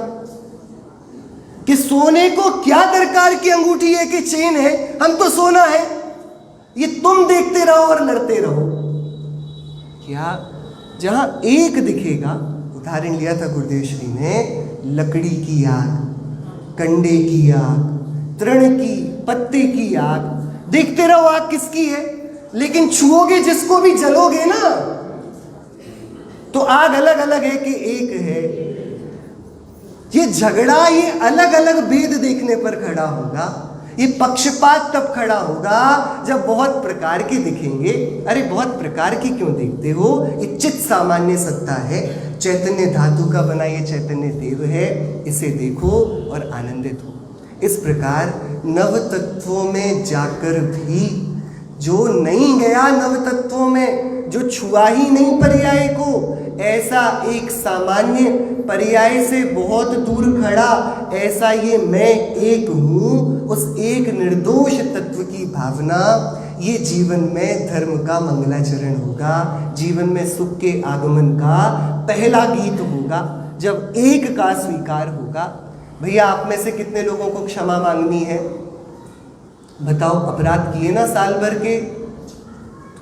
कि सोने को क्या दरकार की अंगूठी है कि चेन है, हम तो सोना है, ये तुम देखते रहो और लड़ते रहो। क्या जहां एक दिखेगा, उदाहरण लिया था गुरुदेव श्री ने, लकड़ी की आग, कंडे की आग, तृण की, पत्ते की आग, देखते रहो आग किसकी है, लेकिन छुओगे जिसको भी जलोगे ना, तो आग अलग अलग है कि एक है। ये झगड़ा, ये अलग अलग भेद देखने पर खड़ा होगा। ये पक्षपात तब खड़ा होगा जब बहुत प्रकार के दिखेंगे। अरे बहुत प्रकार की क्यों देखते हो? ये चित्त सामान्य सत्ता है, चैतन्य धातु का बना ये चैतन्य देव है, इसे देखो और आनंदित हो। इस प्रकार नव तत्वों में जाकर भी जो नहीं गया, नव तत्वों में जो छुआ ही नहीं पर्याय को, ऐसा एक सामान्य पर्याय से बहुत दूर खड़ा, ऐसा ये मैं एक हूँ, उस एक निर्दोष तत्व की भावना, ये जीवन में धर्म का मंगलाचरण होगा, जीवन में सुख के आगमन का पहला गीत होगा, जब एक का स्वीकार होगा। भैया आप में से कितने लोगों को क्षमा मांगनी है? बताओ, अपराध किए ना साल भर के,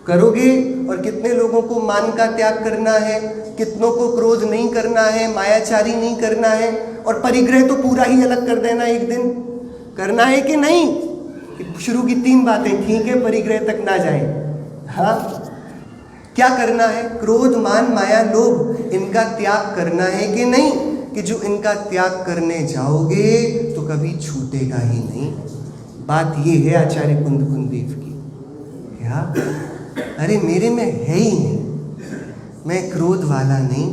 करोगे? और कितने लोगों को मान का त्याग करना है, कितनों को क्रोध नहीं करना है, मायाचारी नहीं करना है, और परिग्रह तो पूरा ही अलग कर देना एक दिन, करना है कि नहीं? शुरू की 3 बातें ठीक है, परिग्रह तक ना जाए। हाँ, क्या करना है? क्रोध, मान, माया, लोभ, इनका त्याग करना है कि नहीं? कि जो इनका त्याग करने जाओगे तो कभी छूटेगा ही नहीं। बात ये है आचार्य कुंद देव की। क्या? अरे मेरे में है ही नहीं, मैं क्रोध वाला नहीं,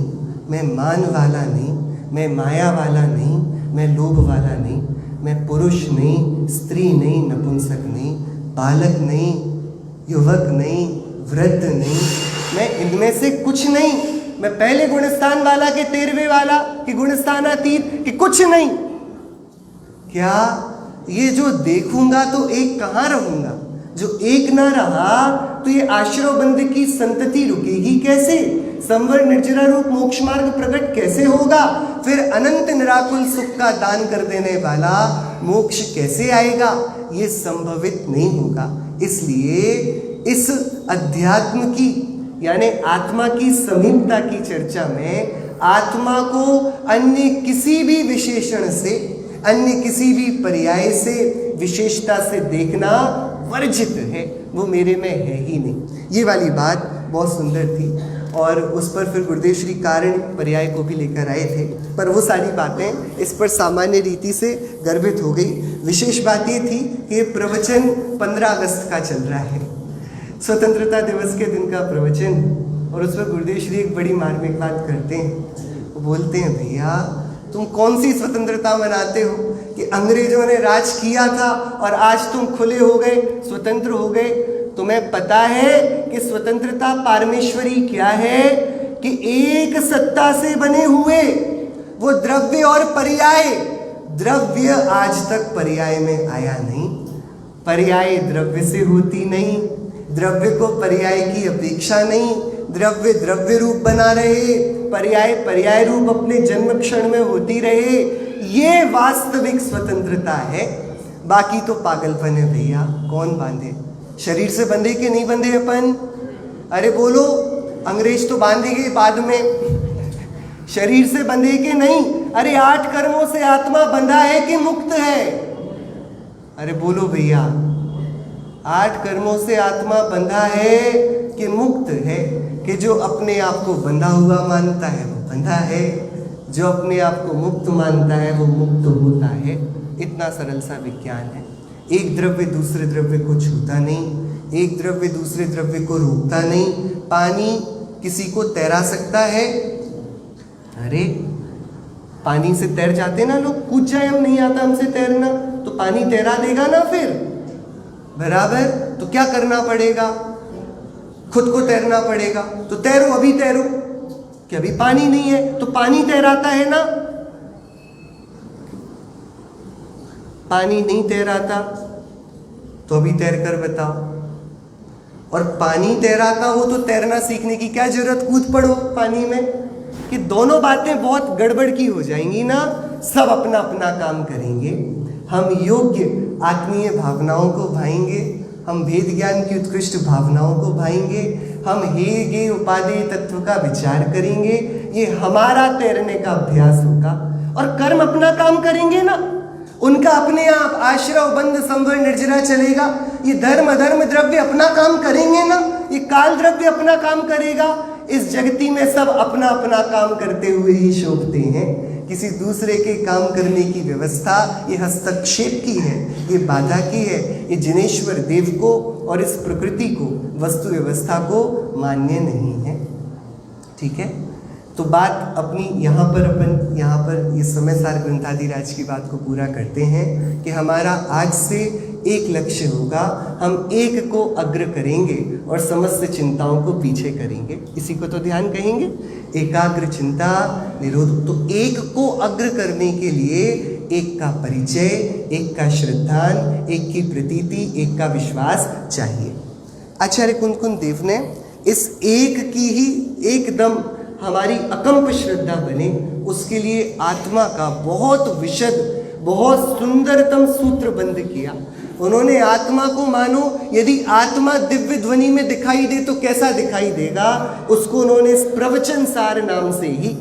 मैं मान वाला नहीं, मैं माया वाला नहीं, मैं लोभ वाला नहीं, मैं पुरुष नहीं, स्त्री नहीं, नपुंसक नहीं, बालक नहीं, युवक नहीं, वृद्ध नहीं, मैं इनमें से कुछ नहीं। मैं पहले गुणस्थान वाला कि 13वें वाला कि गुणस्थानातीत कि कुछ नहीं। क्या ये जो देखूंगा तो एक कहाँ रहूंगा? जो एक ना रहा तो ये आश्रव बंध की संतति रुकेगी कैसे? संवर निर्जरा रूप मोक्ष मार्ग प्रकट कैसे होगा? फिर अनंत निराकुल सुख का दान कर देने वाला मोक्ष कैसे आएगा? ये संभवित नहीं होगा। इसलिए इस अध्यात्म की यानी आत्मा की समीपता की चर्चा में आत्मा को अन्य किसी भी विशेषण से, अन्य किसी भी पर्याय से, विशेषता से देखना वर्जित है। वो मेरे में है ही नहीं। ये वाली बात बहुत सुंदर थी और उस पर फिर गुरुदेव श्री कारण पर्याय को भी लेकर आए थे, पर वो सारी बातें इस पर सामान्य रीति से गर्भित हो गई। विशेष बात ये थी कि ये प्रवचन 15 अगस्त का चल रहा है, स्वतंत्रता दिवस के दिन का प्रवचन, और उस पर गुरुदेव श्री एक बड़ी मार्मिक बात करते हैं। वो बोलते हैं, भैया तुम कौन सी स्वतंत्रता मनाते हो कि अंग्रेजों ने राज किया था और आज तुम खुले हो गए, स्वतंत्र हो गए। तुम्हें पता है कि स्वतंत्रता पारमेश्वरी क्या है? कि एक सत्ता से बने हुए वो द्रव्य और पर्याय। द्रव्य आज तक पर्याय में आया नहीं, पर्याय द्रव्य से होती नहीं, द्रव्य को पर्याय की अपेक्षा नहीं, द्रव्य द्रव्य रूप बना रहे, पर्याय पर्याय रूप अपने जन्म क्षण में होती रहे। ये वास्तविक स्वतंत्रता है। बाकी तो पागलपन है भैया। कौन बांधे? शरीर से बंधे कि नहीं बंधे अपन? अरे बोलो, अंग्रेज तो बांधे गए बाद में, शरीर से बंधे कि नहीं? अरे 8 कर्मों से आत्मा बंधा है कि मुक्त है? अरे बोलो भैया, 8 कर्मों से आत्मा बंधा है कि मुक्त है? कि जो अपने आप को बंधा हुआ मानता है वो बंधा है, जो अपने आप को मुक्त मानता है वो मुक्त होता है। इतना सरल सा विज्ञान है। एक द्रव्य दूसरे द्रव्य को छूता नहीं, एक द्रव्य दूसरे द्रव्य को रोकता नहीं। पानी किसी को तैरा सकता है? अरे पानी से तैर जाते ना लोग, कूद जाए हम, नहीं आता हमसे तैरना, तो पानी तैरा देगा ना फिर बराबर। तो क्या करना पड़ेगा? खुद को तैरना पड़ेगा। तो तैरो, अभी तैरो, कि अभी पानी नहीं है तो पानी तैराता है ना। पानी नहीं तैराता तो अभी तैर कर बताओ। और पानी तैराता हो तो तैरना सीखने की क्या जरूरत, कूद पड़ो पानी में। कि दोनों बातें बहुत गड़बड़ की हो जाएंगी ना। सब अपना अपना काम करेंगे, हम योग्य आत्मीय भावनाओं को भाएंगे, हम भेद ज्ञान की उत्कृष्ट भावनाओं को भाएंगे, हम हे गे उपादेय तत्व का विचार करेंगे। ये हमारा तैरने का अभ्यास होगा। और कर्म अपना काम करेंगे ना, उनका अपने आप आश्रव बंध संवर निर्जरा चलेगा। ये धर्म अधर्म द्रव्य अपना काम करेंगे ना, ये काल द्रव्य अपना काम करेगा। इस जगती में सब अपना अपना काम करते हुए ही शोभते हैं। किसी दूसरे के काम करने की व्यवस्था ये हस्तक्षेप की है, ये बाधा की है, ये जिनेश्वर देव को और इस प्रकृति को, वस्तु व्यवस्था को मान्य नहीं है। ठीक है, तो बात अपनी यहाँ पर ये समय सार ग्रंथादिराज की बात को पूरा करते हैं कि हमारा आज से एक लक्ष्य होगा, हम एक को अग्र करेंगे और समस्त चिंताओं को पीछे करेंगे। इसी को तो ध्यान कहेंगे, एकाग्र चिंता निरोध। तो एक को अग्र करने के लिए एक का परिचय, एक का श्रद्धान, एक की प्रतीति, एक का विश्वास चाहिए। आचार्य कुंद देव ने इस एक की ही एकदम हमारी अकंप श्रद्धा बने, उसके लिए आत्मा का बहुत विशद, बहुत सुंदरतम सूत्र बंद किया। उन्होंने आत्मा को मानो, यदि आत्मा दिव्य ध्वनि में दिखाई दे तो कैसा दिखाई देगा, उसको उन्होंने इस प्रवचन सार नाम से ही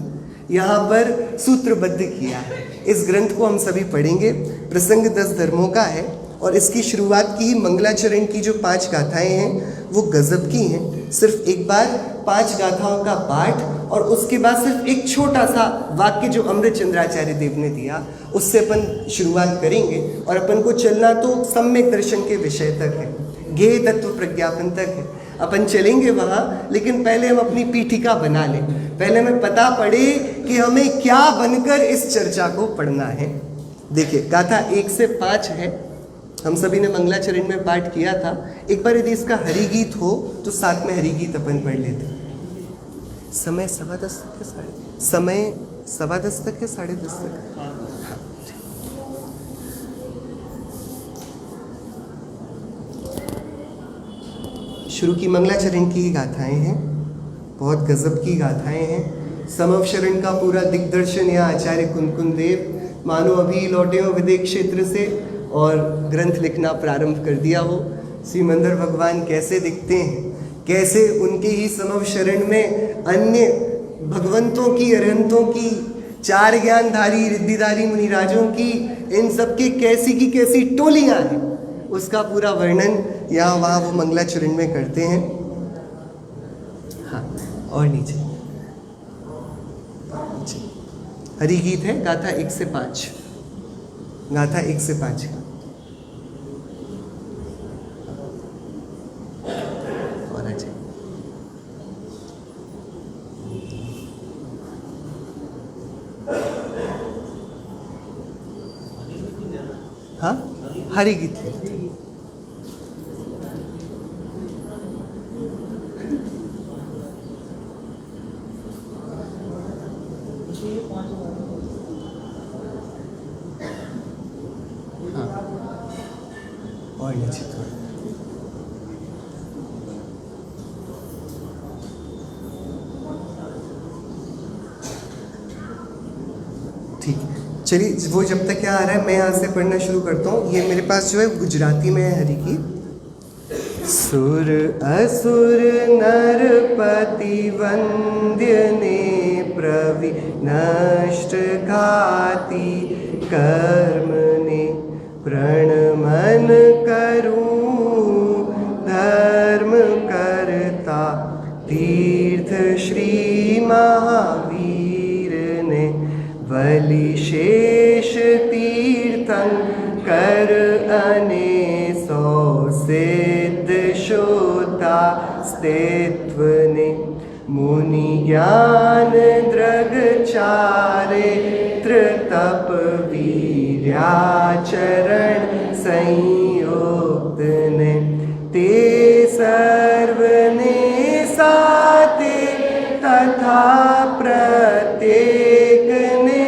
यहाँ पर सूत्रबद्ध किया है। इस ग्रंथ को हम सभी पढ़ेंगे। प्रसंग 10 धर्मों का है और इसकी शुरुआत की ही मंगलाचरण की जो 5 गाथाएं हैं वो गजब की हैं। सिर्फ एक बार 5 गाथाओं का पाठ और उसके बाद सिर्फ एक छोटा सा वाक्य जो अमृत चंद्राचार्य देव ने दिया, उससे अपन शुरुआत करेंगे। और अपन को चलना तो सम्यक दर्शन के विषय तक है, ज्ञेय तत्व प्रज्ञापन तक है। अपन चलेंगे वहाँ, लेकिन पहले हम अपनी पीठिका बना लें। पहले हमें पता पड़े कि हमें क्या बनकर इस चर्चा को पढ़ना है। देखिए, गाथा 1 से 5 है, हम सभी ने मंगलाचरण में पाठ किया था। एक बार यदि इसका हरिगीत हो तो साथ में हरिगीत अपन पढ़ लेते। समय 10:15 तक है, समय 10:15 तक है, 10:30 तक। शुरू की मंगलाचरण की ही गाथाएं हैं, बहुत गजब की गाथाएं हैं। समवशरण का पूरा दिग्दर्शन यहाँ आचार्य कुंद देव मानो अभी लौटे हो विदेश क्षेत्र से और ग्रंथ लिखना प्रारंभ कर दिया हो। श्रीमंदर भगवान कैसे दिखते हैं, कैसे उनके ही समव शरण में अन्य भगवंतों की, अरहंतों की, 4 ज्ञानधारी रिद्धिधारी मुनिराजों की, इन सब की कैसी टोलियां हैं, उसका पूरा वर्णन यहाँ वहाँ वो मंगलाचरण में करते हैं। हाँ, और नीचे हरिगीत है, गाथा 1 से 5, गाथा 1 से 5 का। और आ जाए, हाँ हरिगीत है। और नीचे थोड़ा। ठीक, चलिए वो जब तक क्या आ रहा है मैं यहाँ से पढ़ना शुरू करता हूँ। ये मेरे पास जो है गुजराती में है हरिगीत। सुर असुर नरपति वंद्य ने प्रवि नष्ट घाती कर्म ने प्रणमन करूं धर्म करता तीर्थ श्री महावीर ने बलि शेष तीर्थं कर अने सौ सिद्ध शो स्थित्व ने मुनि ज्ञान दृग चारित्र तप वीर्याचरण संयुक्त ने ते सर्वने साते तथा प्रत्येक ने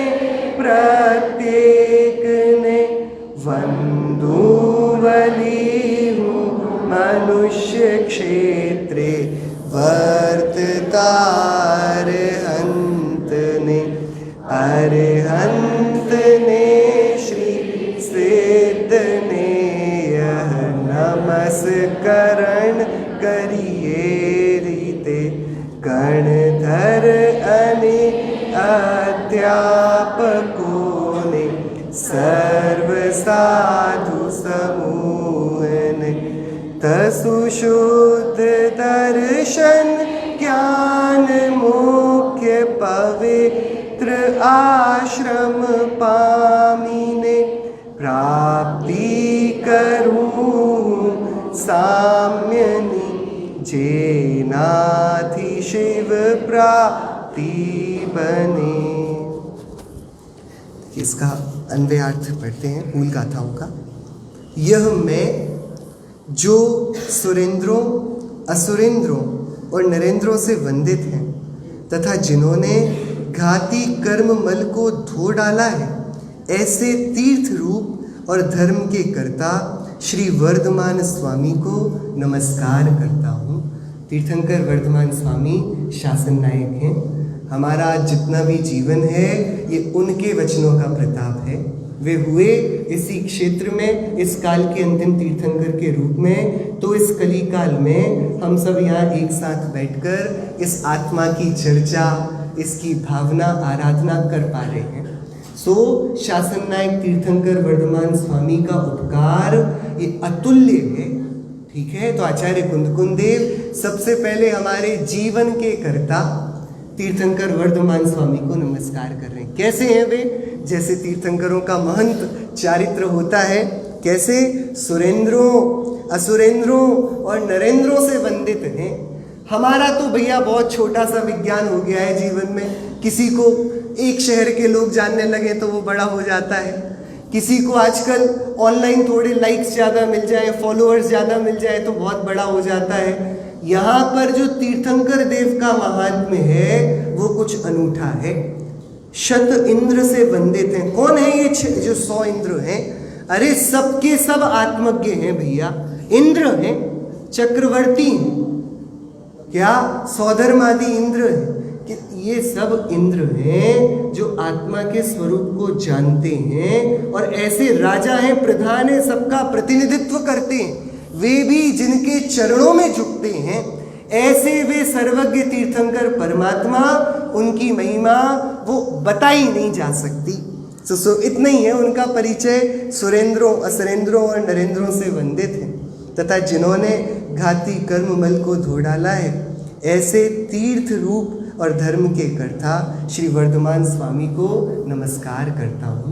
वंदुवली हूँ मनुष्य क्षेत्रे वर्ततार हंत ने अरहंत ने श्री सिद्ध ने यह नमस्करण करिए रीते गणधर अने अध्यापकों ने सर्व साधु समूह ने तसु शुद्ध दर्शन ज्ञान मुख्य पवित्र आश्रम पामीने प्राप्ति करूं साम्यनि जेनाथि शिव प्राप्ति बने। इसका अन्वयार्थ पढ़ते हैं मूल गाथाओं का। यह मैं जो सुरेंद्रों असुरेंद्रों और नरेंद्रों से वंदित हैं तथा जिन्होंने घाती कर्म मल को धो डाला है, ऐसे तीर्थ रूप और धर्म के कर्ता श्री वर्धमान स्वामी को नमस्कार करता हूँ। तीर्थंकर वर्धमान स्वामी शासन नायक हैं। हमारा जितना भी जीवन है ये उनके वचनों का प्रताप है। वे हुए इसी क्षेत्र में इस काल के अंतिम तीर्थंकर के रूप में, तो इस कली काल में हम सब यहाँ एक साथ बैठकर इस आत्मा की चर्चा, इसकी भावना, आराधना कर पा रहे हैं। सो शासन नायक तीर्थंकर वर्धमान स्वामी का उपकार ये अतुल्य है। ठीक है, तो आचार्य कुंदकुंद देव सबसे पहले हमारे जीवन के कर्ता तीर्थंकर वर्धमान स्वामी को नमस्कार कर रहे हैं। कैसे हैं वे? जैसे तीर्थंकरों का महंत चारित्र होता है, कैसे सुरेंद्रों असुरेंद्रों और नरेंद्रों से वंदित हैं। हमारा तो भैया बहुत छोटा सा विज्ञान हो गया है जीवन में। किसी को एक शहर के लोग जानने लगे तो वो बड़ा हो जाता है। किसी को आजकल ऑनलाइन थोड़े लाइक्स ज़्यादा मिल जाए, फॉलोअर्स ज़्यादा मिल जाए तो बहुत बड़ा हो जाता है। यहाँ पर जो तीर्थंकर देव का महात्म्य है वो कुछ अनूठा है। शत इंद्र से वंदित हैं। कौन है ये जो 100 इंद्र हैं? अरे सबके सब आत्मज्ञ हैं भैया। इंद्र हैं, चक्रवर्ती हैं, क्या सौधर्मादि इंद्र हैं, कि ये सब इंद्र हैं जो आत्मा के स्वरूप को जानते हैं और ऐसे राजा हैं, प्रधान हैं, सबका प्रतिनिधित्व करते हैं। वे भी जिनके चरणों में झुकते हैं, ऐसे वे सर्वज्ञ तीर्थंकर परमात्मा, उनकी महिमा वो बताई नहीं जा सकती। सो इतना ही है उनका परिचय। सुरेंद्रों असुरेंद्रों और नरेंद्रों से वंदित है तथा जिन्होंने घाती कर्म मल को धो डाला है, ऐसे तीर्थ रूप और धर्म के कर्ता श्री वर्धमान स्वामी को नमस्कार करता हूँ।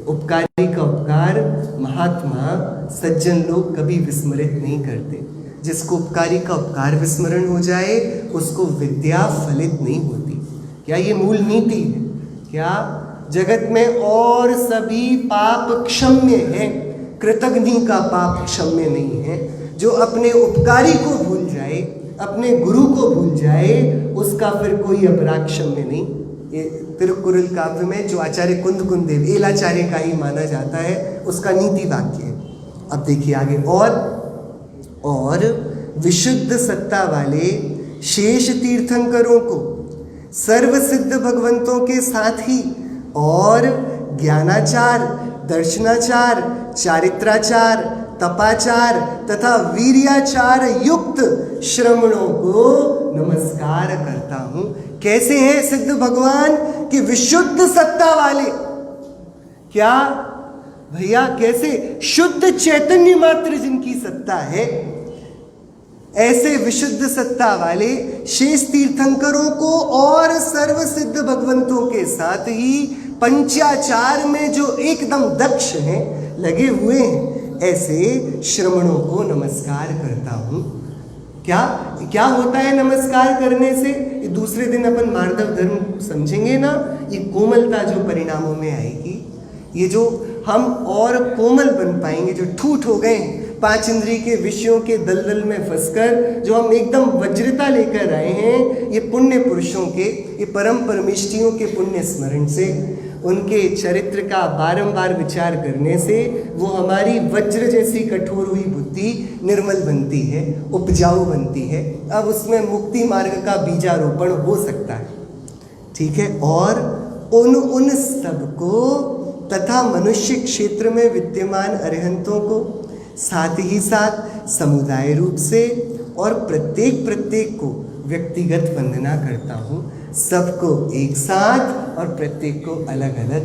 उपकारी का उपकार महात्मा सज्जन लोग कभी विस्मरित नहीं करते। जिसको उपकारी का उपकार विस्मरण हो जाए उसको विद्या फलित नहीं होती। क्या ये मूल नीति है? क्या जगत में और सभी पाप क्षम्य है, कृतघ्नि का पाप क्षम्य नहीं है। जो अपने उपकारी को भूल जाए, अपने गुरु को भूल जाए, उसका फिर कोई अपराध क्षम्य नहीं। ये तिरुकुरल काव्य में जो आचार्य कुंदकुंद देव एलाचार्य का ही माना जाता है, उसका नीति वाक्य है। अब देखिए आगे। और विशुद्ध सत्ता वाले शेष तीर्थंकरों को सर्व सिद्ध भगवंतों के साथ ही और ज्ञानाचार, दर्शनाचार, चारित्राचार, तपाचार तथा वीर्याचार युक्त श्रमणों को नमस्कार करता हूँ। कैसे हैं सिद्ध भगवान? कि विशुद्ध सत्ता वाले। क्या भैया? कैसे? शुद्ध चैतन्य मात्र जिनकी सत्ता है, ऐसे विशुद्ध सत्ता वाले शेष तीर्थंकरों को और सर्व सिद्ध भगवंतों के साथ ही पंचाचार में जो एकदम दक्ष हैं, लगे हुए हैं, ऐसे श्रमणों को नमस्कार करता हूँ। क्या क्या होता है नमस्कार करने से? ये दूसरे दिन अपन मार्दव धर्म समझेंगे ना, ये कोमलता जो परिणामों में आएगी, ये जो हम और कोमल बन पाएंगे, जो ठूठ हो गए पांच इंद्रिय के विषयों के दलदल में फंसकर, जो हम एकदम वज्रता लेकर आए हैं, ये पुण्य पुरुषों के, ये परम परमेष्टियों के पुण्य स्मरण से, उनके चरित्र का बारंबार विचार करने से वो हमारी वज्र जैसी कठोर हुई बुद्धि निर्मल बनती है, उपजाऊ बनती है। अब उसमें मुक्ति मार्ग का बीजारोपण हो सकता है, ठीक है। और उन सबको तथा मनुष्य क्षेत्र में विद्यमान अरिहंतों को साथ ही साथ समुदाय रूप से और प्रत्येक को व्यक्तिगत वंदना करता हूँ, सबको एक साथ और प्रत्येक को अलग अलग।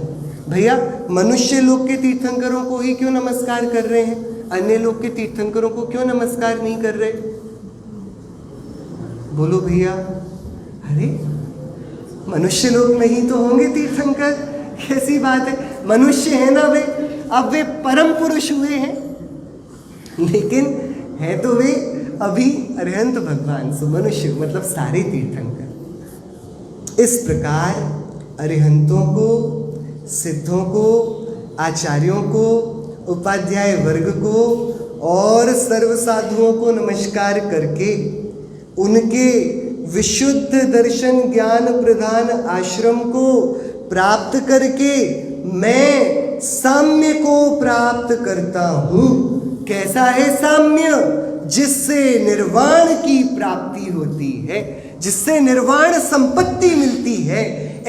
भैया मनुष्य लोग के तीर्थंकरों को ही क्यों नमस्कार कर रहे हैं, अन्य लोग के तीर्थंकरों को क्यों नमस्कार नहीं कर रहे? बोलो भैया। अरे मनुष्य लोग में ही तो होंगे तीर्थंकर, कैसी बात है, मनुष्य है ना वे, अब वे परम पुरुष हुए हैं, लेकिन है तो वे अभी अरिहंत भगवान, सो मनुष्य मतलब सारे तीर्थंकर। इस प्रकार अरिहंतों को, सिद्धों को, आचार्यों को, उपाध्याय वर्ग को और सर्व साधुओं को नमस्कार करके उनके विशुद्ध दर्शन ज्ञान प्रधान आश्रम को प्राप्त करके मैं साम्य को प्राप्त करता हूँ। कैसा है साम्य? जिससे निर्वाण की प्राप्ति होती है, जिससे निर्वाण संपत्ति मिलती है,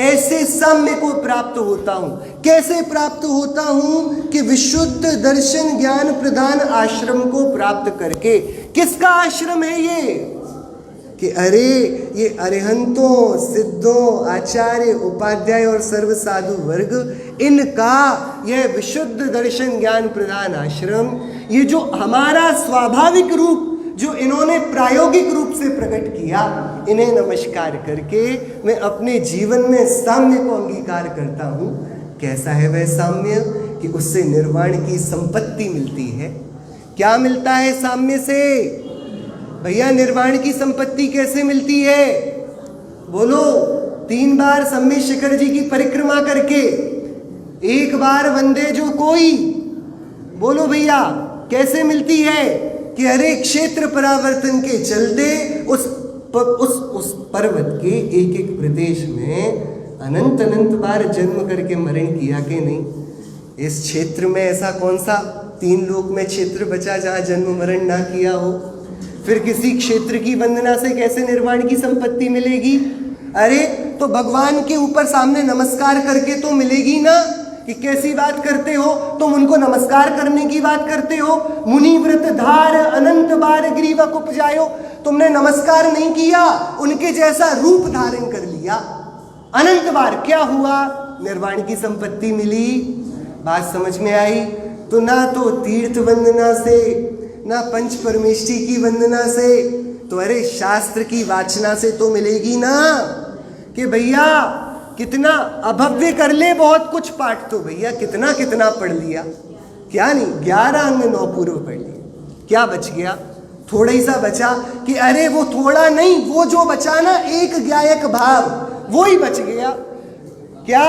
ऐसे साम्य को प्राप्त होता हूँ। कैसे प्राप्त होता हूँ? कि विशुद्ध दर्शन ज्ञान प्रधान आश्रम को प्राप्त करके। किसका आश्रम है ये? कि अरे ये अरिहंतों, सिद्धों, आचार्य, उपाध्याय और सर्व साधु वर्ग, इनका यह विशुद्ध दर्शन ज्ञान प्रधान आश्रम, ये जो हमारा स्वाभाविक रूप जो इन्होंने प्रायोगिक रूप से प्रकट किया, इन्हें नमस्कार करके मैं अपने जीवन में साम्य को अंगीकार करता हूँ। कैसा है वह साम्य? कि उससे निर्वाण की संपत्ति मिलती है। क्या मिलता है साम्य से? भैया निर्वाण की संपत्ति कैसे मिलती है? बोलो। 3 बार सम्य शिखर जी की परिक्रमा करके, 1 बार वंदे जो कोई। बोलो भैया कैसे मिलती है? कि अरे क्षेत्र परावर्तन के चलते उस पर्वत के एक प्रदेश में अनंत बार जन्म करके मरण किया कि नहीं? इस क्षेत्र में ऐसा कौन सा 3 लोक में क्षेत्र बचा जहाँ जन्म मरण ना किया हो? फिर किसी क्षेत्र की वंदना से कैसे निर्वाण की संपत्ति मिलेगी? अरे तो भगवान के ऊपर सामने नमस्कार करके तो मिलेगी ना। कि कैसी बात करते हो तुम? उनको नमस्कार करने की बात करते हो। मुनि व्रत धार अनंत बार ग्रीवा को उपजायो, तुमने नमस्कार नहीं किया, उनके जैसा रूप धारण कर लिया अनंत बार। क्या हुआ? निर्वाण की संपत्ति मिली। बात समझ में आई? तो ना तो तीर्थ वंदना से, ना पंच परमेष्टि की वंदना से, तो अरे शास्त्र की वाचना से तो मिलेगी ना। कि भैया कितना अभव्य कर ले बहुत कुछ पाठ, तो भैया कितना कितना पढ़ लिया, क्या नहीं 11 अंग 9 पूर्व पढ़ लिए, क्या बच गया? थोड़ा ही सा बचा। कि अरे वो थोड़ा नहीं, वो जो बचा ना एक ज्ञायक भाव, वो ही बच गया। क्या?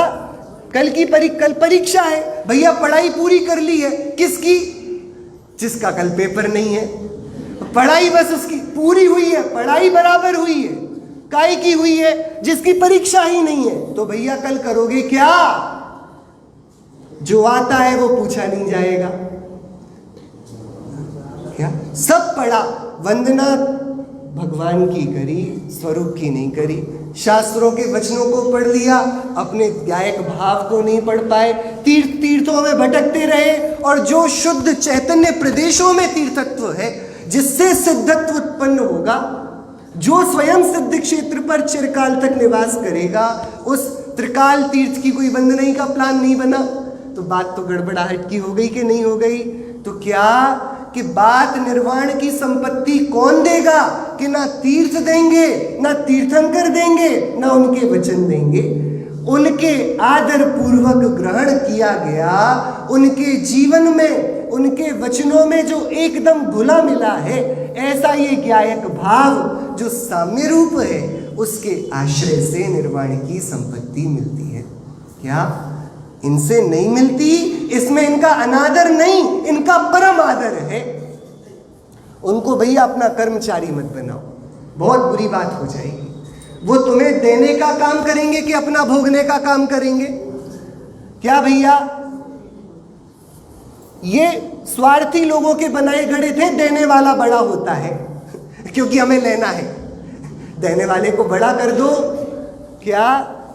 कल परीक्षा है भैया, पढ़ाई पूरी कर ली है। किसकी? जिसका कल पेपर नहीं है। पढ़ाई बस उसकी पूरी हुई है, पढ़ाई बराबर हुई है। काय की हुई है? जिसकी परीक्षा ही नहीं है। तो भैया कल करोगे क्या? जो आता है वो पूछा नहीं जाएगा। क्या? सब पढ़ा, वंदना भगवान की करी, स्वरूप की नहीं करी। शास्त्रों के वचनों को पढ़ लिया, अपने गायक भाव को नहीं पढ़ पाए, तीर्थों में भटकते रहे। और जो शुद्ध चैतन्य प्रदेशों में तीर्थत्व है, जिससे सिद्धत्व उत्पन्न होगा, जो स्वयं सिद्ध क्षेत्र पर चिरकाल तक निवास करेगा, उस त्रिकाल तीर्थ की कोई वंदना का प्लान नहीं बना, तो बात तो गड़बड़ाहट की हो गई कि नहीं हो गई? तो क्या कि बात निर्वाण की संपत्ति कौन देगा? कि ना तीर्थ देंगे, ना तीर्थंकर देंगे, ना उनके वचन देंगे। उनके आदर पूर्वक ग्रहण किया गया, उनके जीवन में उनके वचनों में जो एकदम घुला मिला है, ऐसा ये ज्ञायक भाव जो साम्य रूप है, उसके आश्रय से निर्वाण की संपत्ति मिलती है। क्या इनसे नहीं मिलती? इसमें इनका अनादर नहीं, इनका परम आदर है। उनको भैया अपना कर्मचारी मत बनाओ, बहुत बुरी बात हो जाएगी। वो तुम्हें देने का काम करेंगे कि अपना भोगने का काम करेंगे? क्या भैया, ये स्वार्थी लोगों के बनाए गड़े थे। देने वाला बड़ा होता है क्योंकि हमें लेना है, देने वाले को बड़ा कर दो। क्या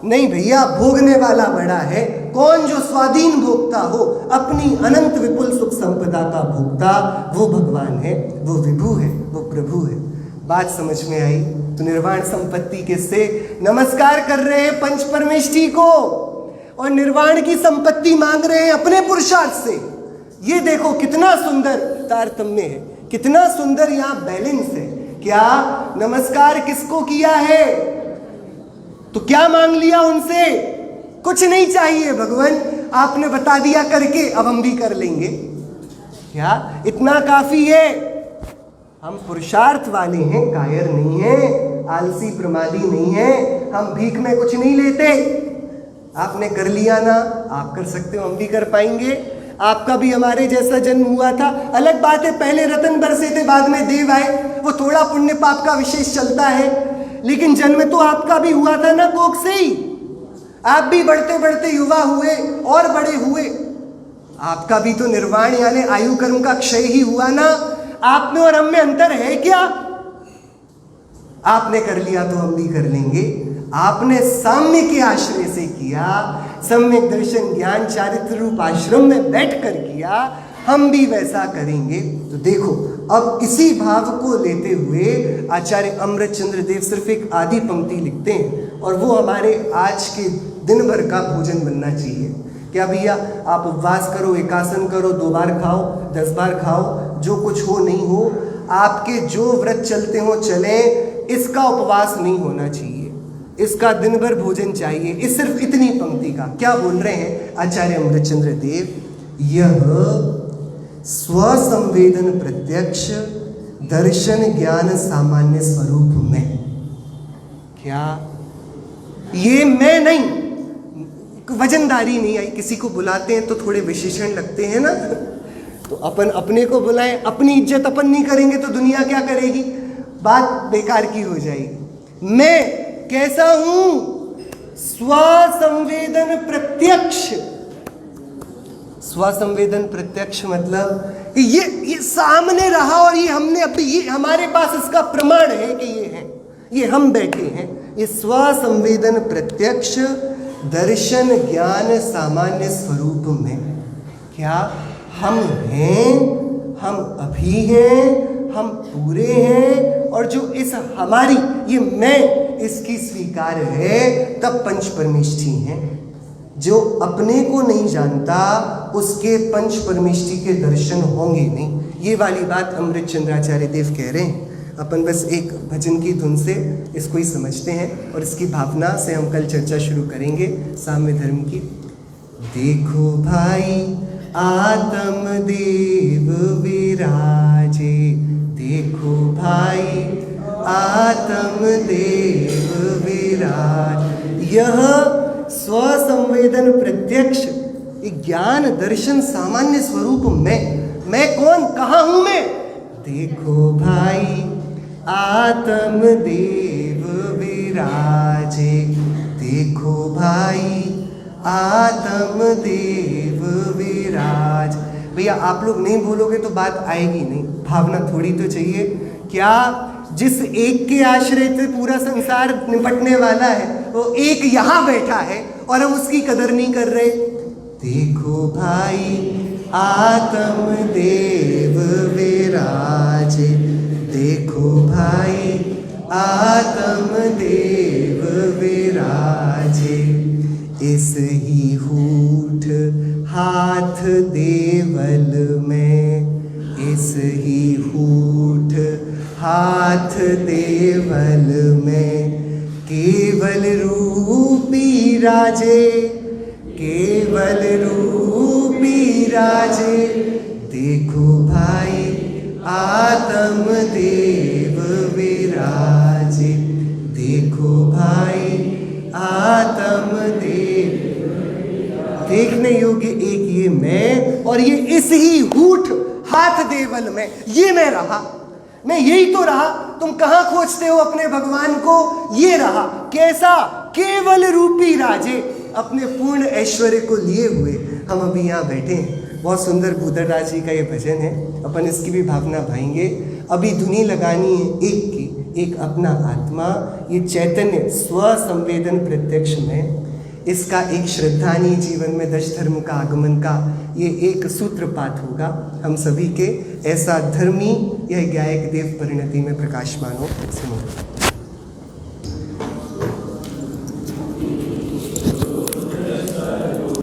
नहीं भैया, भोगने वाला बड़ा है। कौन? जो स्वाधीन भोक्ता हो, अपनी अनंत विपुल सुख संपदा का भोक्ता, वो भगवान है, वो विभु है, वो प्रभु है। बात समझ में आई? तो निर्वाण संपत्ति किससे नमस्कार कर रहे हैं? पंच परमेष्ठी को। और निर्वाण की संपत्ति मांग रहे हैं अपने पुरुषार्थ से। ये देखो कितना सुंदर तारतम्य है, कितना सुंदर यहाँ बैलेंस है। क्या नमस्कार किसको किया है? तो क्या मांग लिया उनसे? कुछ नहीं चाहिए भगवान, आपने बता दिया करके, अब हम भी कर लेंगे। क्या इतना काफी है? हम पुरुषार्थ वाले हैं, कायर नहीं हैं, आलसी प्रमादी नहीं हैं, हम भीख में कुछ नहीं लेते। आपने कर लिया ना, आप कर सकते हो, हम भी कर पाएंगे। आपका भी हमारे जैसा जन्म हुआ था। अलग बात है पहले रतन बरसे थे, बाद में देव आए, वो थोड़ा पुण्य पाप का विशेष चलता है, लेकिन जन्म तो आपका भी हुआ था ना कोख से ही। आप भी बढ़ते बढ़ते युवा हुए और बड़े हुए, आपका भी तो निर्वाण यानी आयु कर्म का क्षय ही हुआ ना। आप में और हम में अंतर है क्या? आपने कर लिया तो हम भी कर लेंगे। आपने साम्य के आश्रय से किया, सम्यक दर्शन ज्ञान चारित्र रूप आश्रम में बैठकर किया, हम भी वैसा करेंगे। तो देखो, अब इसी भाव को लेते हुए आचार्य अमृतचंद्र देव सिर्फ एक आधी पंक्ति लिखते हैं, और वो हमारे आज के दिन भर का भोजन बनना चाहिए। क्या भैया, आप उपवास करो, एकासन करो, 2 बार खाओ, 10 बार खाओ, जो कुछ हो नहीं हो, आपके जो व्रत चलते हो चले, इसका उपवास नहीं होना चाहिए, इसका दिन भर भोजन चाहिए। इस सिर्फ इतनी पंक्ति का क्या बोल रहे हैं आचार्य अमृतचंद्र देव? यह स्वसंवेदन प्रत्यक्ष दर्शन ज्ञान सामान्य स्वरूप में। क्या ये मैं नहीं, वजनदारी नहीं आई। किसी को बुलाते हैं तो थोड़े विशेषण लगते हैं ना, तो अपन अपने को बुलाएं, अपनी इज्जत अपन नहीं करेंगे तो दुनिया क्या करेगी? बात बेकार की हो जाएगी। मैं कैसा हूं? स्वसंवेदन प्रत्यक्ष। स्वसंवेदन प्रत्यक्ष मतलब ये सामने रहा, और ये हमने अभी, ये हमारे पास इसका प्रमाण है कि ये है, ये हम बैठे हैं। ये स्वसंवेदन प्रत्यक्ष दर्शन ज्ञान सामान्य स्वरूप में। क्या हम हैं, हम अभी हैं, हम पूरे हैं, और जो इस हमारी ये मैं, इसकी स्वीकार है, तब पंच परमेष्ठी हैं। जो अपने को नहीं जानता, उसके पंच परमेष्ठी के दर्शन होंगे नहीं। ये वाली बात अमृतचंद्राचार्य देव कह रहे हैं। अपन बस एक भजन की धुन से इसको ही समझते हैं, और इसकी भावना से हम कल चर्चा शुरू करेंगे साम्य धर्म की। देखो भाई आत्म देव विराजे, देखो भाई आत्म देव विराज। यह स्वसंवेदन प्रत्यक्ष ज्ञान दर्शन सामान्य स्वरूप मैं कौन, कहाँ हूं मैं? देखो भाई आत्म देव विराजे, देखो भाई आत्म देव विराज। भैया आप लोग नहीं बोलोगे तो बात आएगी नहीं, भावना थोड़ी तो चाहिए। क्या जिस एक के आश्रय से पूरा संसार निपटने वाला है, वो एक यहाँ बैठा है और हम उसकी कदर नहीं कर रहे। देखो भाई आत्म देव विराजे, देखो भाई आत्म देव विराजे। इस ही हूठ हाथ देवल में, इस ही हूठ हाथ देवल में, केवल रूपी राजे, केवल रूपी राजे। देखो भाई आत्म देव विराजे, देखो भाई आत्म देव। देखने योग्य एक ये मैं, और ये इस ही हूठ हाथ देवल में, ये मैं रहा, मैं यही तो रहा। तुम कहाँ खोजते हो अपने भगवान को? ये रहा। कैसा? केवल रूपी राजे, अपने पूर्ण ऐश्वर्य को लिए हुए हम अभी यहाँ बैठे हैं। बहुत सुंदर भूधर राज जी का ये भजन है, अपन इसकी भी भावना भाएंगे। अभी धुनी लगानी है एक की, एक अपना आत्मा, ये चैतन्य स्व संवेदन प्रत्यक्ष में, इसका एक श्रद्धानी जीवन में दश धर्म का आगमन का ये एक सूत्रपात होगा हम सभी के। ऐसा धर्मी यह गायक देव परिणति में प्रकाशमान हो।